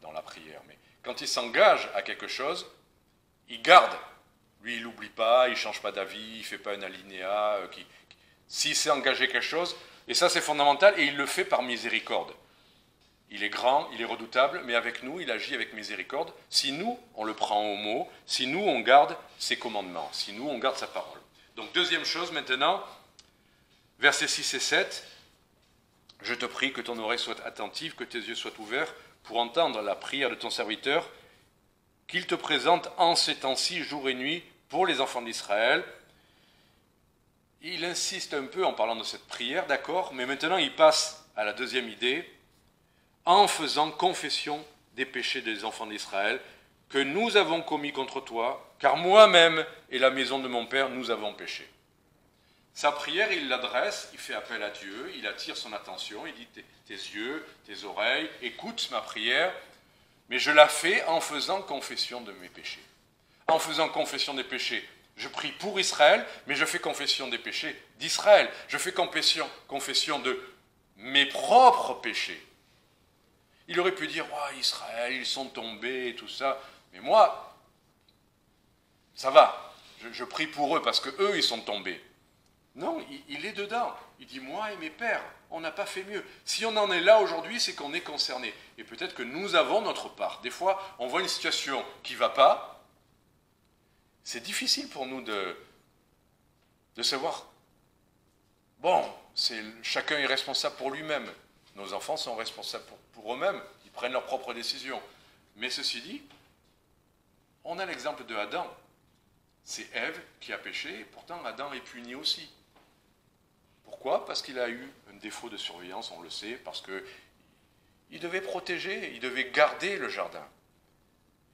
dans la prière, mais quand il s'engage à quelque chose, il garde. Lui, il n'oublie pas, il ne change pas d'avis, il ne fait pas un alinéa. S'il s'est engagé quelque chose, et ça c'est fondamental, et il le fait par miséricorde. Il est grand, il est redoutable, mais avec nous, il agit avec miséricorde. Si nous, on le prend au mot, si nous, on garde ses commandements, si nous, on garde sa parole. Donc deuxième chose maintenant, versets 6 et 7, « Je te prie que ton oreille soit attentive, que tes yeux soient ouverts, pour entendre la prière de ton serviteur, qu'il te présente en ces temps-ci, jour et nuit, pour les enfants d'Israël. » Il insiste un peu en parlant de cette prière, d'accord, mais maintenant il passe à la deuxième idée, en faisant confession des péchés des enfants d'Israël, que nous avons commis contre toi, car moi-même et la maison de mon père, nous avons péché. Sa prière, il l'adresse, il fait appel à Dieu, il attire son attention, il dit tes yeux, tes oreilles, écoute ma prière, mais je la fais en faisant confession de mes péchés. En faisant confession des péchés, je prie pour Israël, mais je fais confession des péchés d'Israël. Je fais confession de mes propres péchés. Il aurait pu dire, oh, Israël, ils sont tombés et tout ça, mais moi, ça va, je prie pour eux parce qu'eux, ils sont tombés. Non, il est dedans. Il dit, moi et mes pères, on n'a pas fait mieux. Si on en est là aujourd'hui, c'est qu'on est concerné. Et peut-être que nous avons notre part. Des fois, on voit une situation qui ne va pas. C'est difficile pour nous de savoir. Bon, chacun est responsable pour lui-même. Nos enfants sont responsables pour eux-mêmes. Ils prennent leurs propres décisions. Mais ceci dit, on a l'exemple de Adam. C'est Ève qui a péché, et pourtant Adam est puni aussi. Pourquoi? Parce qu'il a eu un défaut de surveillance, on le sait, parce qu'il devait protéger, il devait garder le jardin.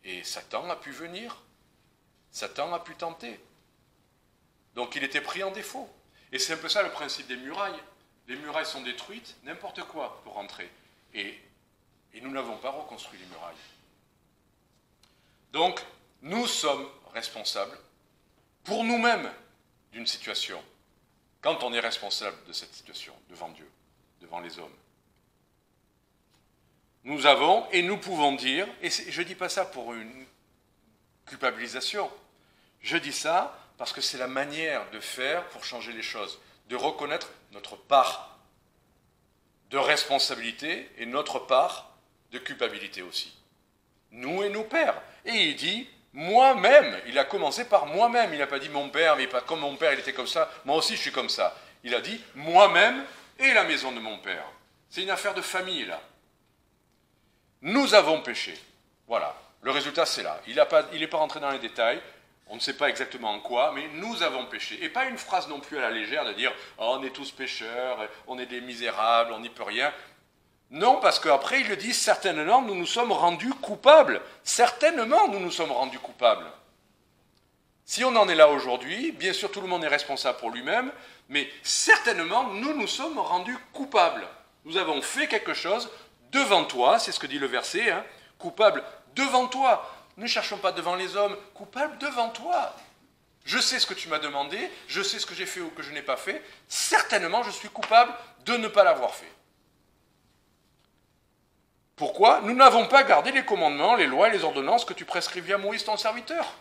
Et Satan a pu venir, Satan a pu tenter. Donc il était pris en défaut. Et c'est un peu ça le principe des murailles. Les murailles sont détruites, n'importe quoi pour rentrer. Et nous n'avons pas reconstruit les murailles. Donc, nous sommes responsables pour nous-mêmes d'une situation, quand on est responsable de cette situation devant Dieu, devant les hommes. Nous avons et nous pouvons dire, et je ne dis pas ça pour une culpabilisation, je dis ça parce que c'est la manière de faire pour changer les choses, de reconnaître notre part de responsabilité et notre part de culpabilité aussi. Nous et nos pères. Et il dit, moi-même, il a commencé par moi-même. Il n'a pas dit mon père, mais pas comme mon père, il était comme ça. Moi aussi, je suis comme ça. Il a dit moi-même et la maison de mon père. C'est une affaire de famille, là. Nous avons péché. Voilà. Le résultat, c'est là. Il n'est pas rentré dans les détails. On ne sait pas exactement en quoi, mais nous avons péché. Et pas une phrase non plus à la légère de dire oh, on est tous pécheurs, on est des misérables, on n'y peut rien. Non, parce qu'après, il le dit, certainement, nous nous sommes rendus coupables. Certainement, nous nous sommes rendus coupables. Si on en est là aujourd'hui, bien sûr, tout le monde est responsable pour lui-même, mais certainement, nous nous sommes rendus coupables. Nous avons fait quelque chose devant toi, c'est ce que dit le verset, hein, coupable devant toi. Ne cherchons pas devant les hommes, coupable devant toi. Je sais ce que tu m'as demandé, je sais ce que j'ai fait ou que je n'ai pas fait. Certainement, je suis coupable de ne pas l'avoir fait. Pourquoi? Nous n'avons pas gardé les commandements, les lois et les ordonnances que tu prescrivis à Moïse ton serviteur.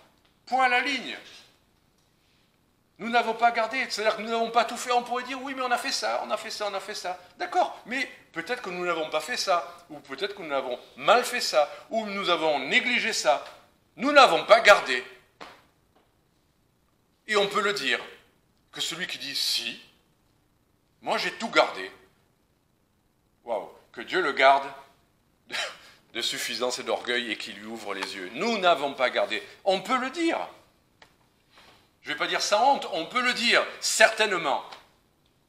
Point à la ligne. Nous n'avons pas gardé, c'est-à-dire que nous n'avons pas tout fait. On pourrait dire, oui, mais on a fait ça, on a fait ça, on a fait ça. D'accord, mais peut-être que nous n'avons pas fait ça, ou peut-être que nous avons mal fait ça, ou nous avons négligé ça. Nous n'avons pas gardé. Et on peut le dire, que celui qui dit, si, moi j'ai tout gardé. Waouh, que Dieu le garde de suffisance et d'orgueil et qu'il lui ouvre les yeux. Nous n'avons pas gardé. On peut le dire. Je ne vais pas dire sans honte, on peut le dire, certainement.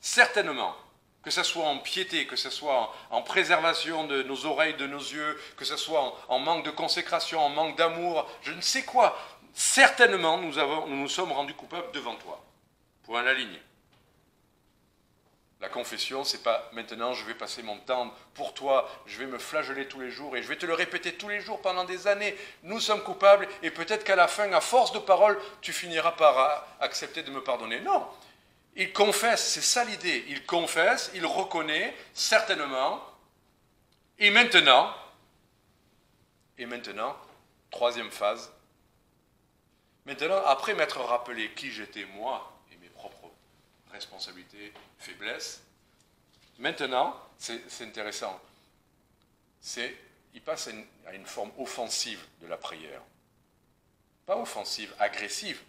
Certainement. Que ce soit en piété, que ce soit en préservation de nos oreilles, de nos yeux, que ce soit en manque de consécration, en manque d'amour, je ne sais quoi. Certainement, nous nous sommes rendus coupables devant toi. Point à la ligne. La confession, c'est pas maintenant je vais passer mon temps pour toi, je vais me flageller tous les jours et je vais te le répéter tous les jours pendant des années. Nous sommes coupables et peut-être qu'à la fin, à force de parole, tu finiras par accepter de me pardonner. Non, il confesse, c'est ça l'idée. Il confesse, il reconnaît certainement. Et maintenant, troisième phase. Maintenant, après m'être rappelé qui j'étais moi et mes propres responsabilités, faiblesses. Maintenant, c'est intéressant, il passe à une forme offensive de la prière. Pas offensive, agressive.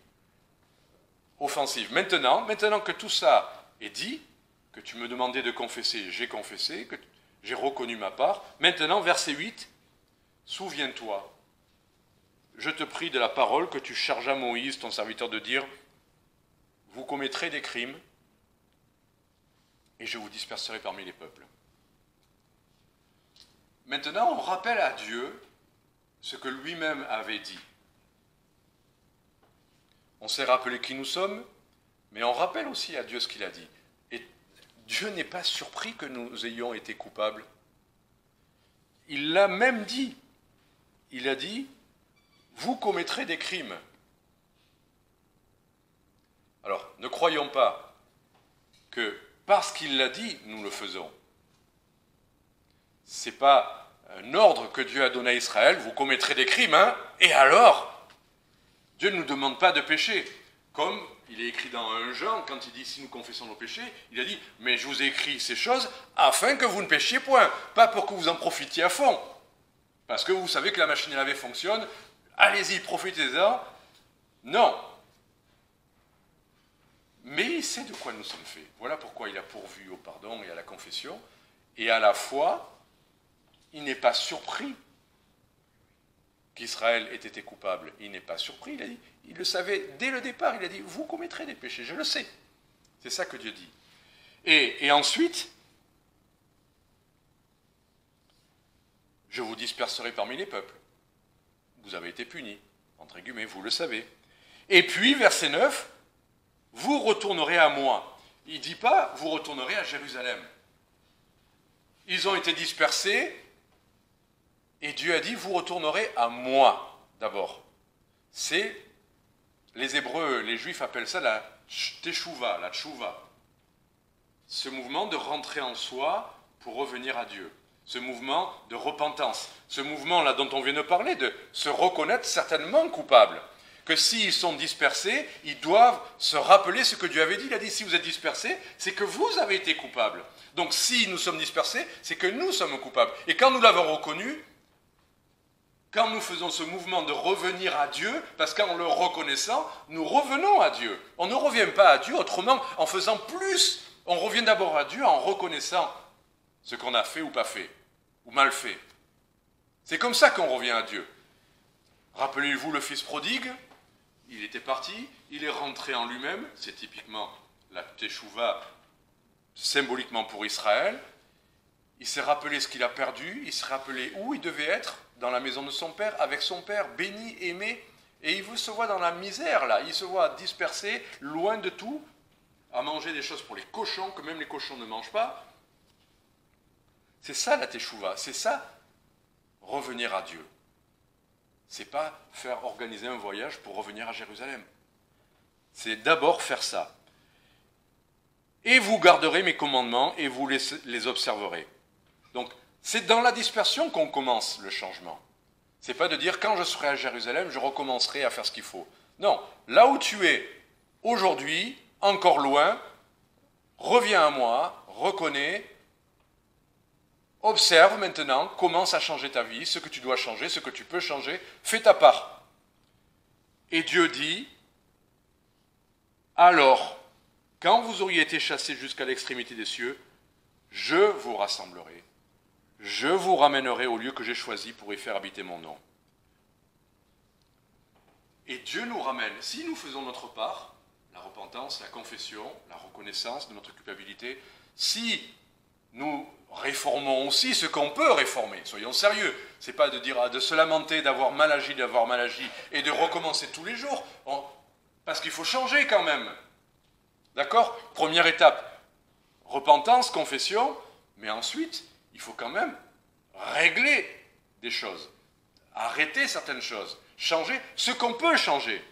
Offensive. Maintenant que tout ça est dit, que tu me demandais de confesser, j'ai confessé, que j'ai reconnu ma part. Maintenant, verset 8, souviens-toi, je te prie de la parole que tu charges à Moïse, ton serviteur, de dire, vous commettrez des crimes, et je vous disperserai parmi les peuples. Maintenant, on rappelle à Dieu ce que lui-même avait dit. On s'est rappelé qui nous sommes, mais on rappelle aussi à Dieu ce qu'il a dit. Et Dieu n'est pas surpris que nous ayons été coupables. Il l'a même dit. Il a dit, vous commettrez des crimes. Alors, ne croyons pas que parce qu'il l'a dit, nous le faisons. Ce n'est pas un ordre que Dieu a donné à Israël, vous commettrez des crimes, hein, et alors Dieu ne nous demande pas de pécher. Comme il est écrit dans 1 Jean, quand il dit si nous confessons nos péchés, il a dit mais je vous ai écrit ces choses afin que vous ne péchiez point, pas pour que vous en profitiez à fond. Parce que vous savez que la machine à laver fonctionne, allez-y, profitez-en. Non. Mais il sait de quoi nous sommes faits. Voilà pourquoi il a pourvu au pardon et à la confession. Et à la fois, il n'est pas surpris qu'Israël ait été coupable. Il n'est pas surpris, il a dit, il le savait dès le départ, il a dit, vous commettrez des péchés, je le sais. C'est ça que Dieu dit. Et ensuite, je vous disperserai parmi les peuples. Vous avez été punis, entre guillemets, vous le savez. Et puis, verset 9, vous retournerez à moi. Il ne dit pas, vous retournerez à Jérusalem. Ils ont été dispersés, et Dieu a dit, vous retournerez à moi, d'abord. C'est, les Hébreux, les Juifs appellent ça la teshuva, la tchouva. Ce mouvement de rentrer en soi pour revenir à Dieu. Ce mouvement de repentance. Ce mouvement-là dont on vient de parler, de se reconnaître certainement coupable. Que s'ils sont dispersés, ils doivent se rappeler ce que Dieu avait dit. Il a dit, si vous êtes dispersés, c'est que vous avez été coupables. Donc si nous sommes dispersés, c'est que nous sommes coupables. Et quand nous l'avons reconnu, quand nous faisons ce mouvement de revenir à Dieu, parce qu'en le reconnaissant, nous revenons à Dieu. On ne revient pas à Dieu autrement en faisant plus. On revient d'abord à Dieu en reconnaissant ce qu'on a fait ou pas fait, ou mal fait. C'est comme ça qu'on revient à Dieu. Rappelez-vous le fils prodigue, il était parti, il est rentré en lui-même, c'est typiquement la teshuva, symboliquement pour Israël. Il s'est rappelé ce qu'il a perdu, il s'est rappelé où il devait être, dans la maison de son père, avec son père, béni, aimé, et il se voit dans la misère, là, il se voit dispersé, loin de tout, à manger des choses pour les cochons, que même les cochons ne mangent pas. C'est ça la teshuva, c'est ça, revenir à Dieu. C'est pas faire organiser un voyage pour revenir à Jérusalem. C'est d'abord faire ça. Et vous garderez mes commandements et vous les observerez. Donc, c'est dans la dispersion qu'on commence le changement. C'est pas de dire, quand je serai à Jérusalem, je recommencerai à faire ce qu'il faut. Non, là où tu es, aujourd'hui, encore loin, reviens à moi, reconnais, observe maintenant, commence à changer ta vie, ce que tu dois changer, ce que tu peux changer, fais ta part. Et Dieu dit, alors, quand vous auriez été chassés jusqu'à l'extrémité des cieux, je vous rassemblerai, je vous ramènerai au lieu que j'ai choisi pour y faire habiter mon nom. Et Dieu nous ramène, si nous faisons notre part, la repentance, la confession, la reconnaissance de notre culpabilité, si nous réformons aussi ce qu'on peut réformer, soyons sérieux, c'est pas de dire, de se lamenter d'avoir mal agi et de recommencer tous les jours, parce qu'il faut changer quand même. D'accord ? Première étape, repentance, confession, mais ensuite, il faut quand même régler des choses, arrêter certaines choses, changer ce qu'on peut changer.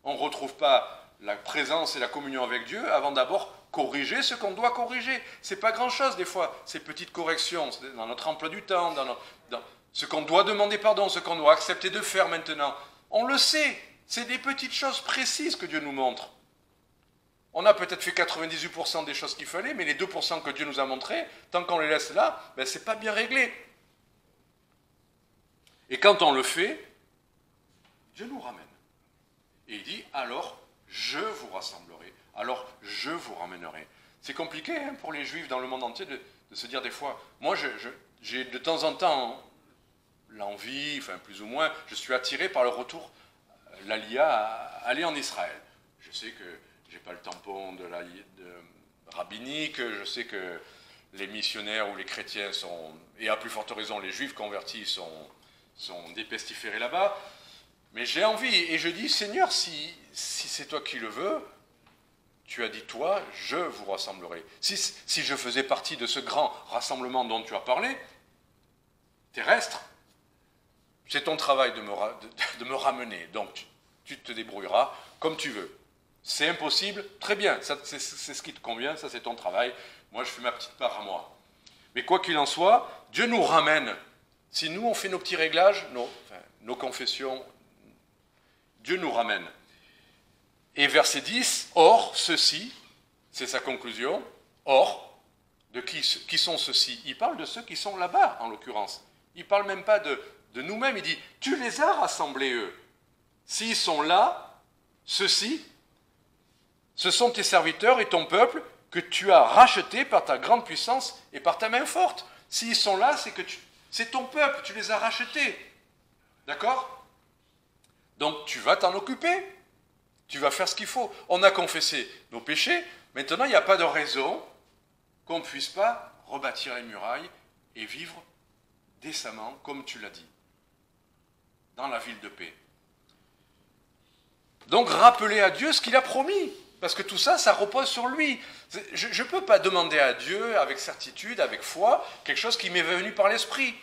On ne retrouve pas la présence et la communion avec Dieu avant d'abord corriger ce qu'on doit corriger. Ce n'est pas grand-chose des fois, ces petites corrections, dans notre emploi du temps, dans ce qu'on doit demander pardon, ce qu'on doit accepter de faire maintenant. On le sait, c'est des petites choses précises que Dieu nous montre. On a peut-être fait 98% des choses qu'il fallait, mais les 2% que Dieu nous a montrés, tant qu'on les laisse là, ben, ce n'est pas bien réglé. Et quand on le fait, Dieu nous ramène. Et il dit, alors je vous rassemblerai, alors je vous ramènerai. C'est compliqué hein, pour les Juifs dans le monde entier de se dire des fois, moi j'ai de temps en temps l'envie, enfin plus ou moins, je suis attiré par le retour, l'Aliyah à aller en Israël. Je sais que je n'ai pas le tampon de rabbinique, je sais que les missionnaires ou les chrétiens sont, et à plus forte raison les Juifs convertis sont dépestiférés là-bas, mais j'ai envie, et je dis, Seigneur, si c'est toi qui le veux, tu as dit, toi, je vous rassemblerai. Si je faisais partie de ce grand rassemblement dont tu as parlé, terrestre, c'est ton travail de me ramener, donc tu te débrouilleras comme tu veux. C'est impossible, très bien, c'est ce qui te convient, ça c'est ton travail, moi je fais ma petite part à moi. Mais quoi qu'il en soit, Dieu nous ramène. Si nous on fait nos petits réglages, nos confessions, Dieu nous ramène. Et verset 10, or, ceux-ci, c'est sa conclusion, or, de qui sont ceux-ci? Il parle de ceux qui sont là-bas, en l'occurrence. Il ne parle même pas de nous-mêmes, il dit, tu les as rassemblés, eux. S'ils sont là, ceux-ci, ce sont tes serviteurs et ton peuple que tu as rachetés par ta grande puissance et par ta main forte. S'ils sont là, c'est ton peuple, tu les as rachetés. D'accord ? Donc tu vas t'en occuper. Tu vas faire ce qu'il faut. On a confessé nos péchés. Maintenant, il n'y a pas de raison qu'on ne puisse pas rebâtir les murailles et vivre décemment, comme tu l'as dit, dans la ville de paix. Donc, rappeler à Dieu ce qu'il a promis. Parce que tout ça, ça repose sur lui. Je ne peux pas demander à Dieu, avec certitude, avec foi, quelque chose qui m'est venu par l'esprit.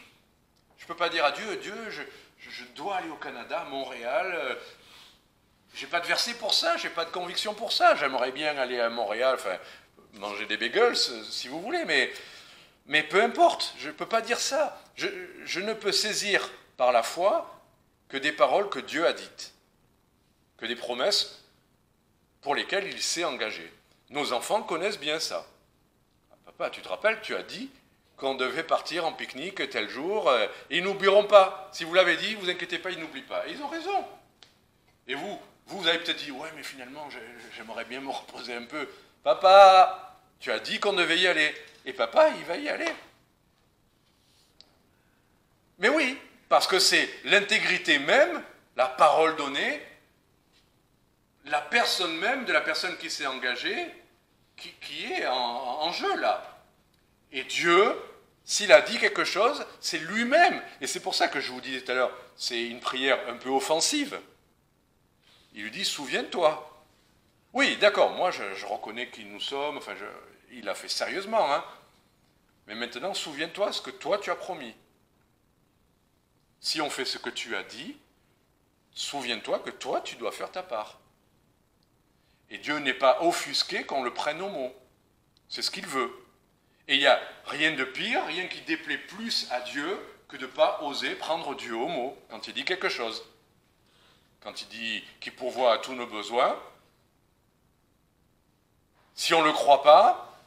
Je ne peux pas dire à Dieu, je dois aller au Canada, à Montréal. Je n'ai pas de verset pour ça, je n'ai pas de conviction pour ça. J'aimerais bien aller à Montréal, enfin, manger des bagels, si vous voulez, mais peu importe, je ne peux pas dire ça. Je ne peux saisir par la foi que des paroles que Dieu a dites, que des promesses pour lesquelles il s'est engagé. Nos enfants connaissent bien ça. Papa, tu te rappelles, tu as dit qu'on devait partir en pique-nique tel jour, et ils n'oublieront pas. Si vous l'avez dit, vous inquiétez pas, ils n'oublient pas. Et ils ont raison. Et vous avez peut-être dit, ouais, mais finalement, j'aimerais bien me reposer un peu. Papa, tu as dit qu'on devait y aller. Et papa, il va y aller. Mais oui, parce que c'est l'intégrité même, la parole donnée, la personne même de la personne qui s'est engagée, qui est en jeu là. Et Dieu, s'il a dit quelque chose, c'est lui-même. Et c'est pour ça que je vous disais tout à l'heure, c'est une prière un peu offensive. Il lui dit, souviens-toi. Oui, d'accord, moi je reconnais qui nous sommes, enfin il l'a fait sérieusement, hein. Mais maintenant, souviens-toi ce que toi tu as promis. Si on fait ce que tu as dit, souviens-toi que toi tu dois faire ta part. Et Dieu n'est pas offusqué qu'on le prenne au mot. C'est ce qu'il veut. Et il n'y a rien de pire, rien qui déplaît plus à Dieu que de ne pas oser prendre Dieu au mot quand il dit quelque chose. Quand il dit qu'il pourvoit à tous nos besoins, Si on ne le croit pas,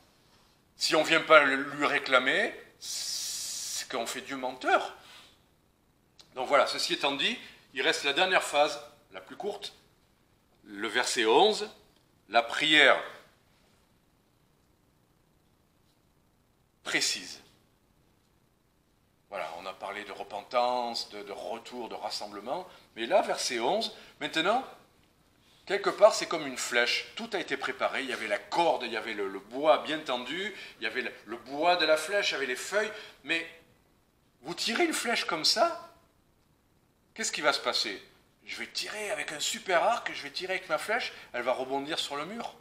si on ne vient pas lui réclamer, c'est qu'on fait Dieu menteur. Donc voilà, ceci étant dit, il reste la dernière phase, la plus courte, le verset 11, la prière précise. Voilà, on a parlé de repentance, de retour, de rassemblement, mais là, verset 11, maintenant, quelque part, c'est comme une flèche, tout a été préparé, il y avait la corde, il y avait le bois bien tendu, il y avait le bois de la flèche, il y avait les feuilles, mais vous tirez une flèche comme ça, qu'est-ce qui va se passer? Je vais tirer avec un super arc, je vais tirer avec ma flèche, elle va rebondir sur le mur.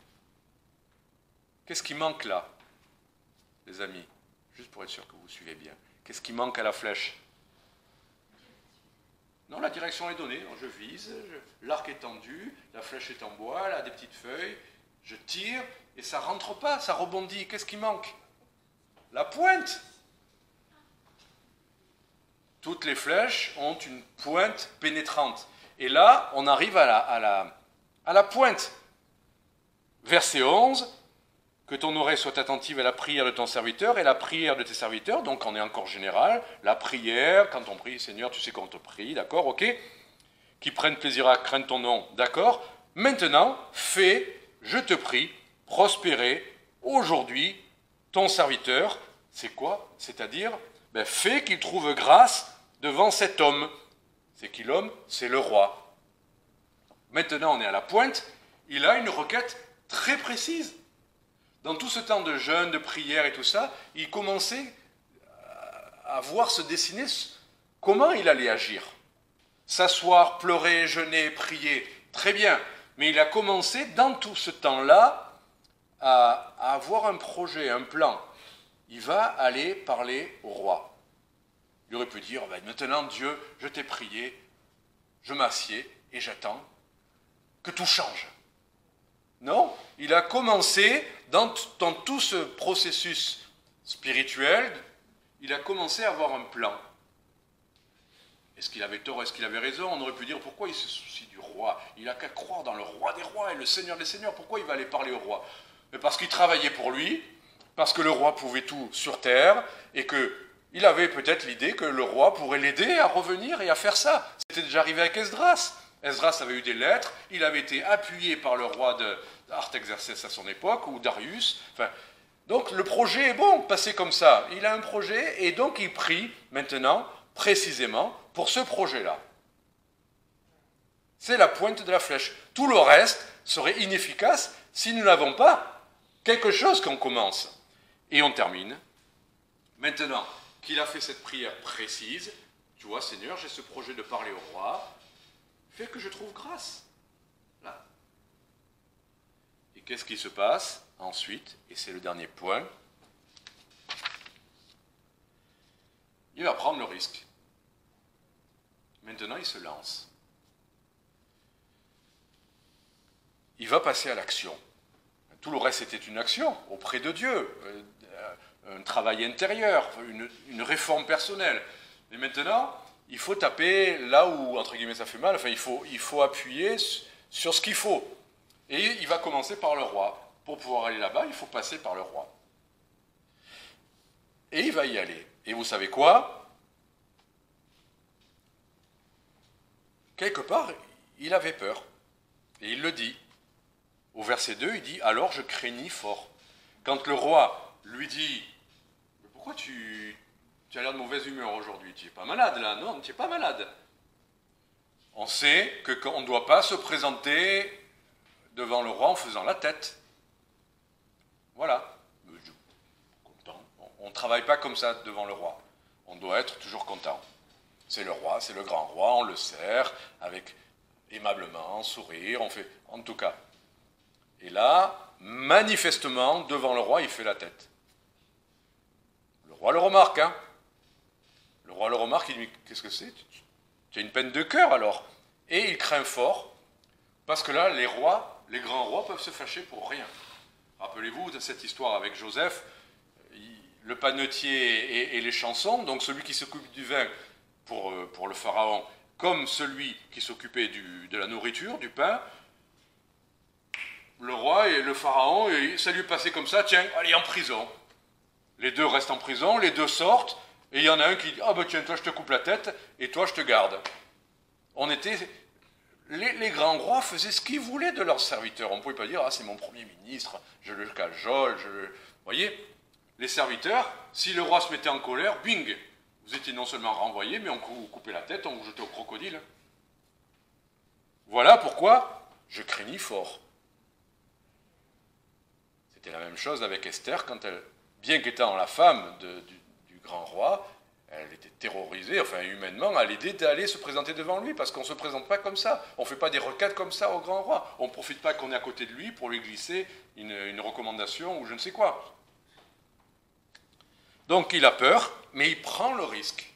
Qu'est-ce qui manque là, les amis? Juste pour être sûr que vous suivez bien. Qu'est-ce qui manque à la flèche? Non, la direction est donnée. Je vise, l'arc est tendu, la flèche est en bois, elle a des petites feuilles, je tire et ça ne rentre pas, ça rebondit. Qu'est-ce qui manque? La pointe. Toutes les flèches ont une pointe pénétrante. Et là, on arrive à la pointe. Verset 11, que ton oreille soit attentive à la prière de ton serviteur et la prière de tes serviteurs. Donc on est encore général. La prière, quand on prie, Seigneur, tu sais qu'on te prie, d'accord, ok. Qui prennent plaisir à craindre ton nom, d'accord. Maintenant, fais, je te prie, prospérer aujourd'hui ton serviteur. C'est quoi? C'est-à-dire, fais qu'il trouve grâce devant cet homme. C'est qui l'homme? C'est le roi. Maintenant, on est à la pointe. Il a une requête très précise. Dans tout ce temps de jeûne, de prière et tout ça, il commençait à voir se dessiner comment il allait agir. S'asseoir, pleurer, jeûner, prier, très bien. Mais il a commencé, dans tout ce temps-là, à avoir un projet, un plan. Il va aller parler au roi. Il aurait pu dire, maintenant Dieu, je t'ai prié, je m'assieds et j'attends que tout change. Non, il a commencé, dans tout ce processus spirituel, il a commencé à avoir un plan. Est-ce qu'il avait tort, est-ce qu'il avait raison? On aurait pu dire, pourquoi il se soucie du roi? Il n'a qu'à croire dans le roi des rois et le seigneur des seigneurs. Pourquoi il va aller parler au roi? Mais parce qu'il travaillait pour lui, parce que le roi pouvait tout sur terre, et qu'il avait peut-être l'idée que le roi pourrait l'aider à revenir et à faire ça. C'était déjà arrivé avec Esdras. Esdras avait eu des lettres, il avait été appuyé par le roi d'Artaxerxès à son époque, ou Darius. Enfin, donc le projet est bon, passé comme ça. Il a un projet, et donc il prie maintenant, précisément, pour ce projet-là. C'est la pointe de la flèche. Tout le reste serait inefficace si nous n'avons pas quelque chose qu'on commence. Et on termine. Maintenant qu'il a fait cette prière précise, tu vois, Seigneur, j'ai ce projet de parler au roi, fais que je trouve grâce. Là. Et qu'est-ce qui se passe ensuite? Et c'est le dernier point. Il va prendre le risque. Maintenant, il se lance. Il va passer à l'action. Tout le reste était une action auprès de Dieu, un travail intérieur, une réforme personnelle. Mais maintenant, il faut taper là où, entre guillemets, ça fait mal. Enfin, il faut appuyer sur ce qu'il faut. Et il va commencer par le roi. Pour pouvoir aller là-bas, il faut passer par le roi. Et il va y aller. Et vous savez quoi? Quelque part, il avait peur. Et il le dit. Au verset 2, il dit « Alors je craignis fort ». Quand le roi lui dit « Pourquoi tu as l'air de mauvaise humeur aujourd'hui? Tu n'es pas malade là? Non, tu n'es pas malade. » On sait qu'on ne doit pas se présenter devant le roi en faisant la tête. Voilà. Content. On ne travaille pas comme ça devant le roi. On doit être toujours content. C'est le roi, c'est le grand roi, on le sert avec aimablement, sourire, on fait, en tout cas. Et là, manifestement, devant le roi, il fait la tête. Le roi le remarque, hein. Le roi le remarque, il lui dit, qu'est-ce que c'est? Tu as une peine de cœur alors. Et il craint fort, parce que là, les grands rois peuvent se fâcher pour rien. Rappelez-vous de cette histoire avec Joseph, le panetier et les chansons, donc celui qui s'occupe du vin pour le pharaon, comme celui qui s'occupait de la nourriture, du pain, le roi et le pharaon, et ça lui passait comme ça, tiens, allez, en prison. Les deux restent en prison, les deux sortent, et il y en a un qui dit, ah ben tiens, toi je te coupe la tête, et toi je te garde. Les grands rois faisaient ce qu'ils voulaient de leurs serviteurs. On ne pouvait pas dire, ah c'est mon premier ministre, je le cajole, Vous voyez, les serviteurs, si le roi se mettait en colère, bing, vous étiez non seulement renvoyé, mais on vous coupait la tête, on vous jetait au crocodile. Voilà pourquoi je craignais fort. C'était la même chose avec Esther, quand elle, bien qu'étant la femme du grand roi, elle était terrorisée, enfin humainement, à l'idée d'aller se présenter devant lui, parce qu'on ne se présente pas comme ça. On ne fait pas des requêtes comme ça au grand roi. On ne profite pas qu'on est à côté de lui pour lui glisser une recommandation ou je ne sais quoi. Donc il a peur, mais il prend le risque.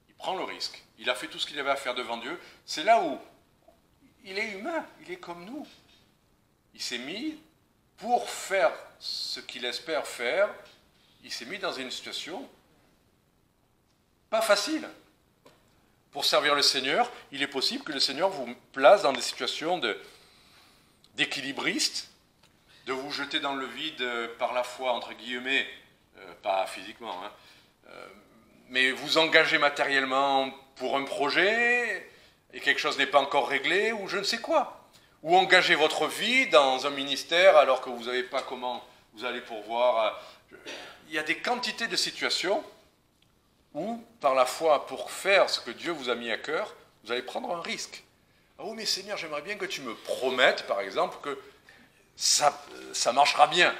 Il prend le risque. Il a fait tout ce qu'il avait à faire devant Dieu. C'est là où il est humain, il est comme nous. Il s'est mis, pour faire ce qu'il espère faire, il s'est mis dans une situation pas facile. Pour servir le Seigneur, il est possible que le Seigneur vous place dans des situations d'équilibriste, de vous jeter dans le vide par la foi, entre guillemets, pas physiquement, mais vous engager matériellement pour un projet, et quelque chose n'est pas encore réglé, ou je ne sais quoi. Ou engager votre vie dans un ministère alors que vous n'avez pas comment vous allez pourvoir. Il y a des quantités de situations où, par la foi, pour faire ce que Dieu vous a mis à cœur, vous allez prendre un risque. Ah oui, mais Seigneur, j'aimerais bien que tu me promettes, par exemple, que ça marchera bien.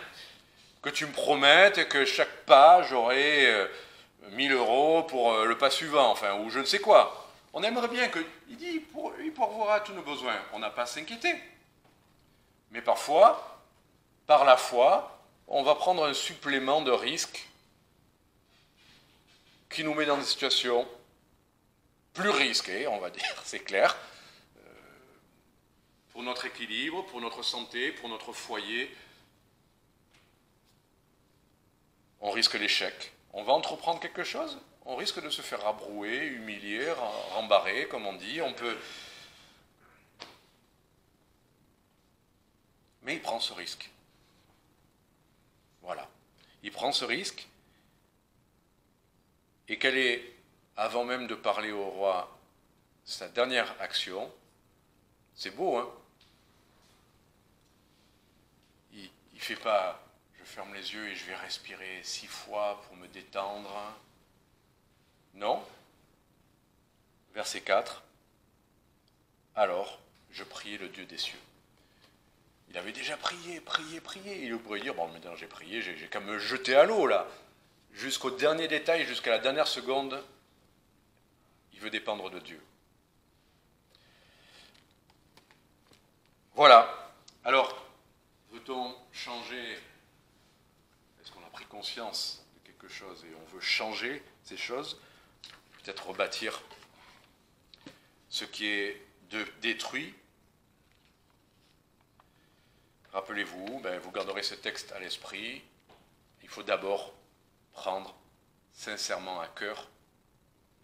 Que tu me promettes que chaque pas, j'aurai 1000 € pour le pas suivant, enfin, ou je ne sais quoi. On aimerait bien que, il dit, il pourvoira tous nos besoins. On n'a pas à s'inquiéter. Mais parfois, par la foi, on va prendre un supplément de risque qui nous met dans des situations plus risquées, on va dire, c'est clair, pour notre équilibre, pour notre santé, pour notre foyer. On risque l'échec. On va entreprendre quelque chose, on risque de se faire rabrouer, humilier, rembarrer, comme on dit. On peut... Mais il prend ce risque. Voilà. Il prend ce risque. Et quelle est, avant même de parler au roi, sa dernière action? C'est beau, hein? Il ne fait pas, je ferme les yeux et je vais respirer 6 fois pour me détendre. Non. Verset 4. Alors, je priai le Dieu des cieux. Il avait déjà prié. Il pourrait dire, bon, maintenant j'ai prié, j'ai qu'à me jeter à l'eau, là. Jusqu'au dernier détail, jusqu'à la dernière seconde, il veut dépendre de Dieu. Voilà. Alors, veut-on changer? Est-ce qu'on a pris conscience de quelque chose et on veut changer ces choses? Peut-être rebâtir ce qui est détruit. Rappelez-vous, vous garderez ce texte à l'esprit. Il faut d'abord prendre sincèrement à cœur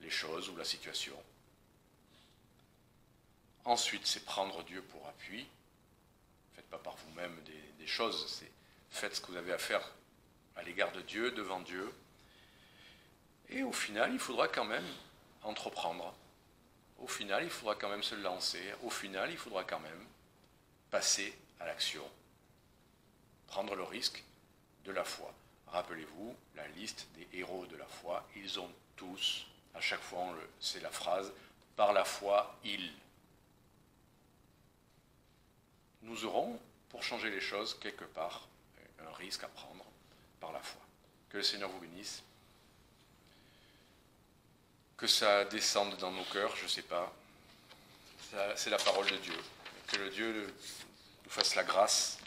les choses ou la situation. Ensuite, c'est prendre Dieu pour appui. Faites pas par vous-même des choses, faites ce que vous avez à faire à l'égard de Dieu, devant Dieu. Et au final, il faudra quand même entreprendre. Au final, il faudra quand même se lancer. Au final, il faudra quand même passer à l'action. Prendre le risque de la foi. Rappelez-vous la liste des héros de la foi. Ils ont tous, à chaque fois, c'est la phrase, par la foi, ils. Nous aurons, pour changer les choses, quelque part, un risque à prendre par la foi. Que le Seigneur vous bénisse. Que ça descende dans nos cœurs, je ne sais pas. C'est la parole de Dieu. Que le Dieu nous fasse la grâce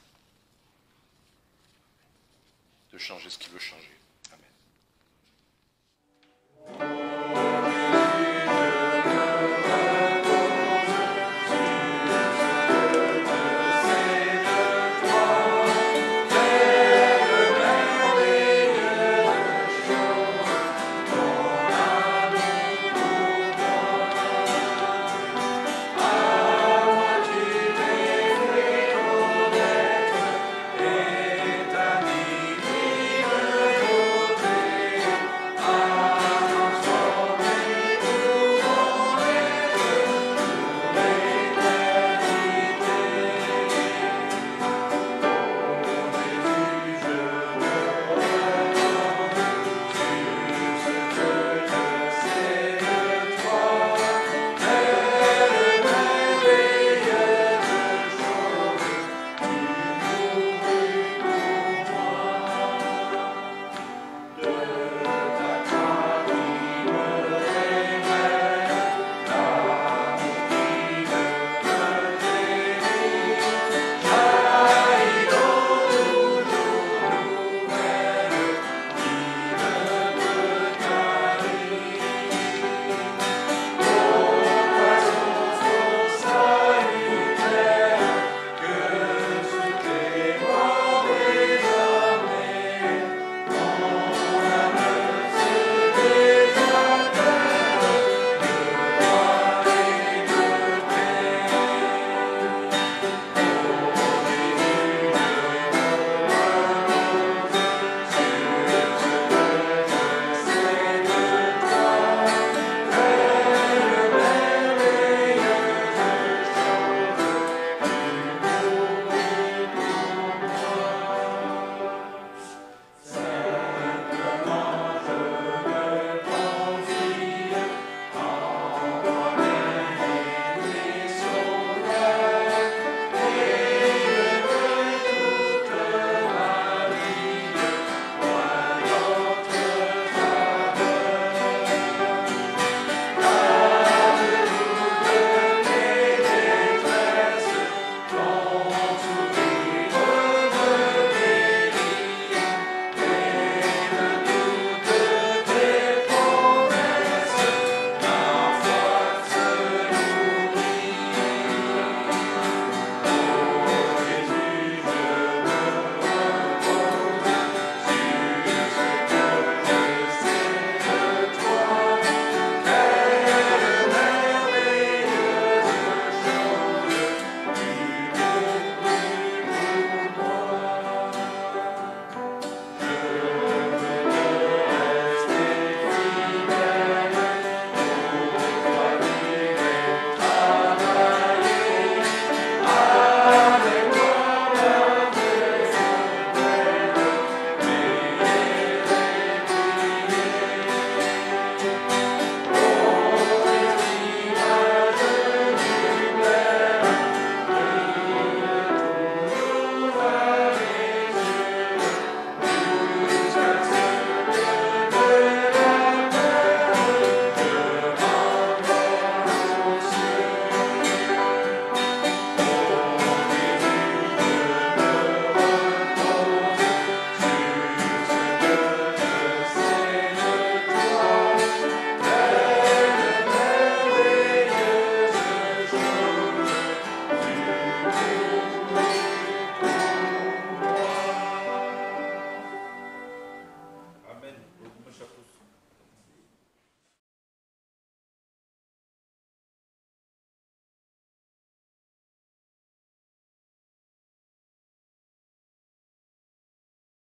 de changer ce qu'il veut changer. Amen.